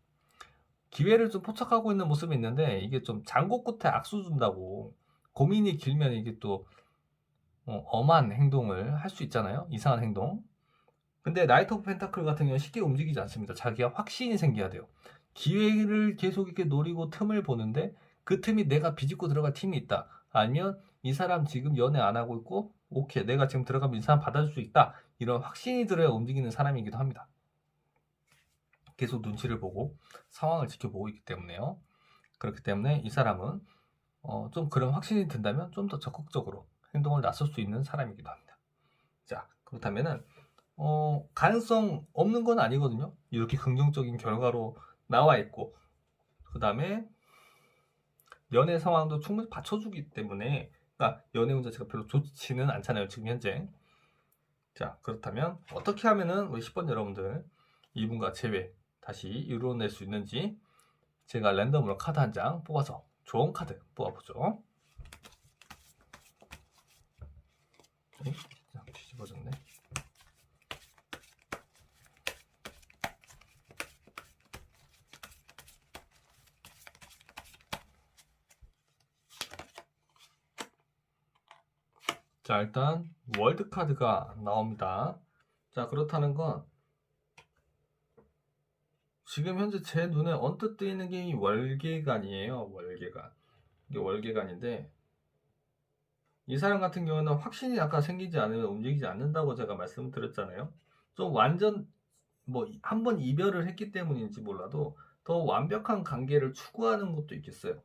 기회를 좀 포착하고 있는 모습이 있는데 이게 좀 장고 끝에 악수 준다고 고민이 길면 이게 또 엄한 행동을 할 수 있잖아요. 이상한 행동. 근데 나이트 오브 펜타클 같은 경우는 쉽게 움직이지 않습니다. 자기가 확신이 생겨야 돼요. 기회를 계속 이렇게 노리고 틈을 보는데 그 틈이 내가 비집고 들어갈 팀이 있다. 아니면 이 사람 지금 연애 안 하고 있고 오케이 내가 지금 들어가면 이 사람 받아줄 수 있다. 이런 확신이 들어야 움직이는 사람이기도 합니다. 계속 눈치를 보고 상황을 지켜보고 있기 때문에요. 그렇기 때문에 이 사람은 좀 그런 확신이 든다면 좀 더 적극적으로 행동을 나설 수 있는 사람이기도 합니다. 자, 그렇다면은 가능성 없는 건 아니거든요. 이렇게 긍정적인 결과로 나와 있고, 그 다음에 연애 상황도 충분히 받쳐주기 때문에, 그러니까 연애 운전 자체가 별로 좋지는 않잖아요, 지금 현재. 자, 그렇다면 어떻게 하면은 우리 10번 여러분들 이분과 재회 다시 이루어낼 수 있는지 제가 랜덤으로 카드 한 장 뽑아서 좋은 카드 뽑아보죠. 뒤집어졌네. 자, 일단 월드 카드가 나옵니다. 자, 그렇다는 건 지금 현재 제 눈에 언뜻 뜨이는 게 이 월계관이에요. 월계관. 이게 월계관인데 이 사람 같은 경우는 확신이 아까 생기지 않으면 움직이지 않는다고 제가 말씀드렸잖아요. 좀 완전 뭐 한 번 이별을 했기 때문인지 몰라도 더 완벽한 관계를 추구하는 것도 있겠어요.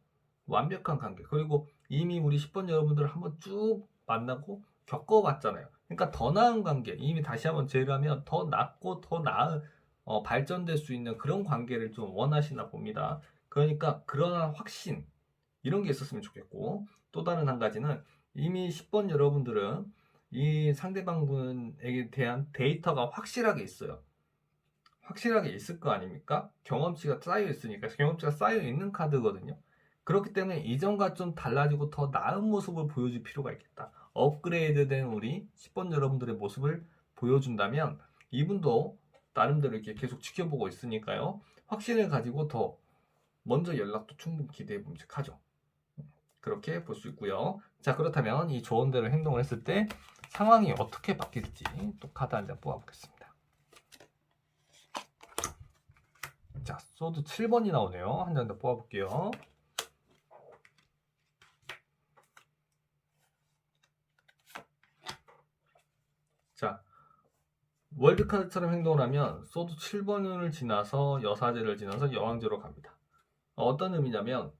완벽한 관계. 그리고 이미 우리 10번 여러분들 한번 쭉 만나고 겪어봤잖아요. 그러니까 더 나은 관계, 이미 다시 한번 재회하면 더 낫고 더 나은 발전될 수 있는 그런 관계를 좀 원하시나 봅니다. 그러니까 그런 확신 이런 게 있었으면 좋겠고, 또 다른 한 가지는 이미 10번 여러분들은 이 상대방분에게 대한 데이터가 확실하게 있어요. 확실하게 있을 거 아닙니까? 경험치가 쌓여 있으니까. 경험치가 쌓여 있는 카드거든요. 그렇기 때문에 이전과 좀 달라지고 더 나은 모습을 보여줄 필요가 있겠다. 업그레이드된 우리 10번 여러분들의 모습을 보여준다면 이분도 나름대로 이렇게 계속 지켜보고 있으니까요. 확신을 가지고 더 먼저 연락도 충분히 기대해 봄직하죠. 그렇게 볼 수 있고요. 자, 그렇다면 이 조언대로 행동을 했을 때 상황이 어떻게 바뀔지 또 카드 한 장 뽑아보겠습니다. 자, 소드 7번이 나오네요. 한 장 더 뽑아볼게요. 자, 월드카드처럼 행동을 하면 소드 7번을 지나서 여사제를 지나서 여왕제로 갑니다. 어떤 의미냐면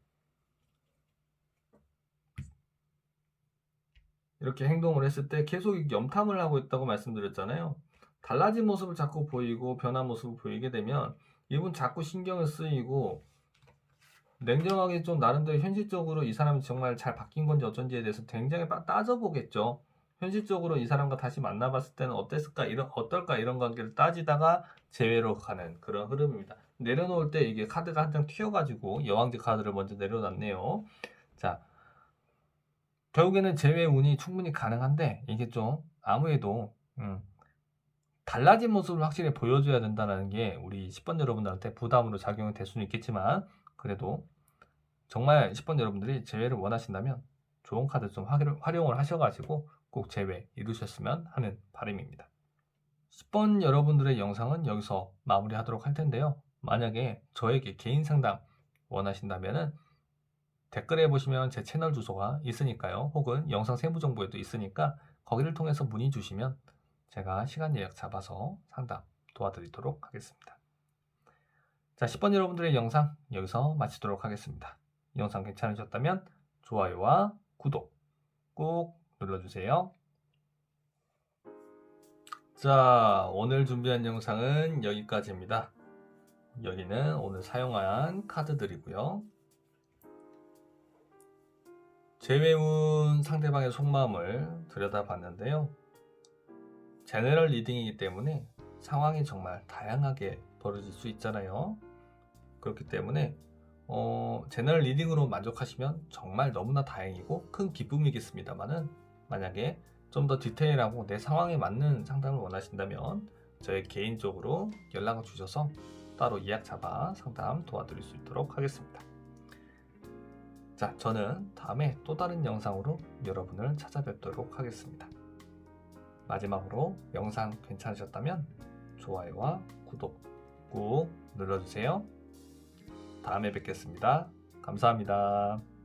이렇게 행동을 했을 때 계속 염탐을 하고 있다고 말씀드렸잖아요. 달라진 모습을 자꾸 보이고 변한 모습을 보이게 되면 이분 자꾸 신경을 쓰이고 냉정하게 좀 나름대로 현실적으로 이 사람이 정말 잘 바뀐 건지 어쩐지에 대해서 굉장히 따져보겠죠. 현실적으로 이 사람과 다시 만나봤을 때는 어떨까 이런 관계를 따지다가 재회로 가는 그런 흐름입니다. 내려놓을 때 이게 카드가 한 장 튀어가지고 여왕제 카드를 먼저 내려놨네요. 자, 결국에는 재회 운이 충분히 가능한데 이게 좀 아무래도 달라진 모습을 확실히 보여줘야 된다는 게 우리 10번 여러분들한테 부담으로 작용이 될 수는 있겠지만, 그래도 정말 10번 여러분들이 재회를 원하신다면 좋은 카드 좀 활용을 하셔가지고 꼭 재회 이루셨으면 하는 바람입니다. 10번 여러분들의 영상은 여기서 마무리하도록 할 텐데요. 만약에 저에게 개인 상담 원하신다면 댓글에 보시면 제 채널 주소가 있으니까요. 혹은 영상 세부 정보에도 있으니까 거기를 통해서 문의 주시면 제가 시간 예약 잡아서 상담 도와드리도록 하겠습니다. 자, 10번 여러분들의 영상 여기서 마치도록 하겠습니다. 이 영상 괜찮으셨다면 좋아요와 구독 꼭 눌러주세요. 자, 오늘 준비한 영상은 여기까지입니다. 여기는 오늘 사용한 카드들이고요. 재회운 상대방의 속마음을 들여다봤는데요. 제너럴 리딩이기 때문에 상황이 정말 다양하게 벌어질 수 있잖아요. 그렇기 때문에 제너럴 리딩으로 만족하시면 정말 너무나 다행이고 큰 기쁨이겠습니다만은, 만약에 좀 더 디테일하고 내 상황에 맞는 상담을 원하신다면 저희 개인적으로 연락을 주셔서 따로 예약 잡아 상담 도와드릴 수 있도록 하겠습니다. 자, 저는 다음에 또 다른 영상으로 여러분을 찾아뵙도록 하겠습니다. 마지막으로 영상 괜찮으셨다면 좋아요와 구독 꾹 눌러주세요. 다음에 뵙겠습니다. 감사합니다.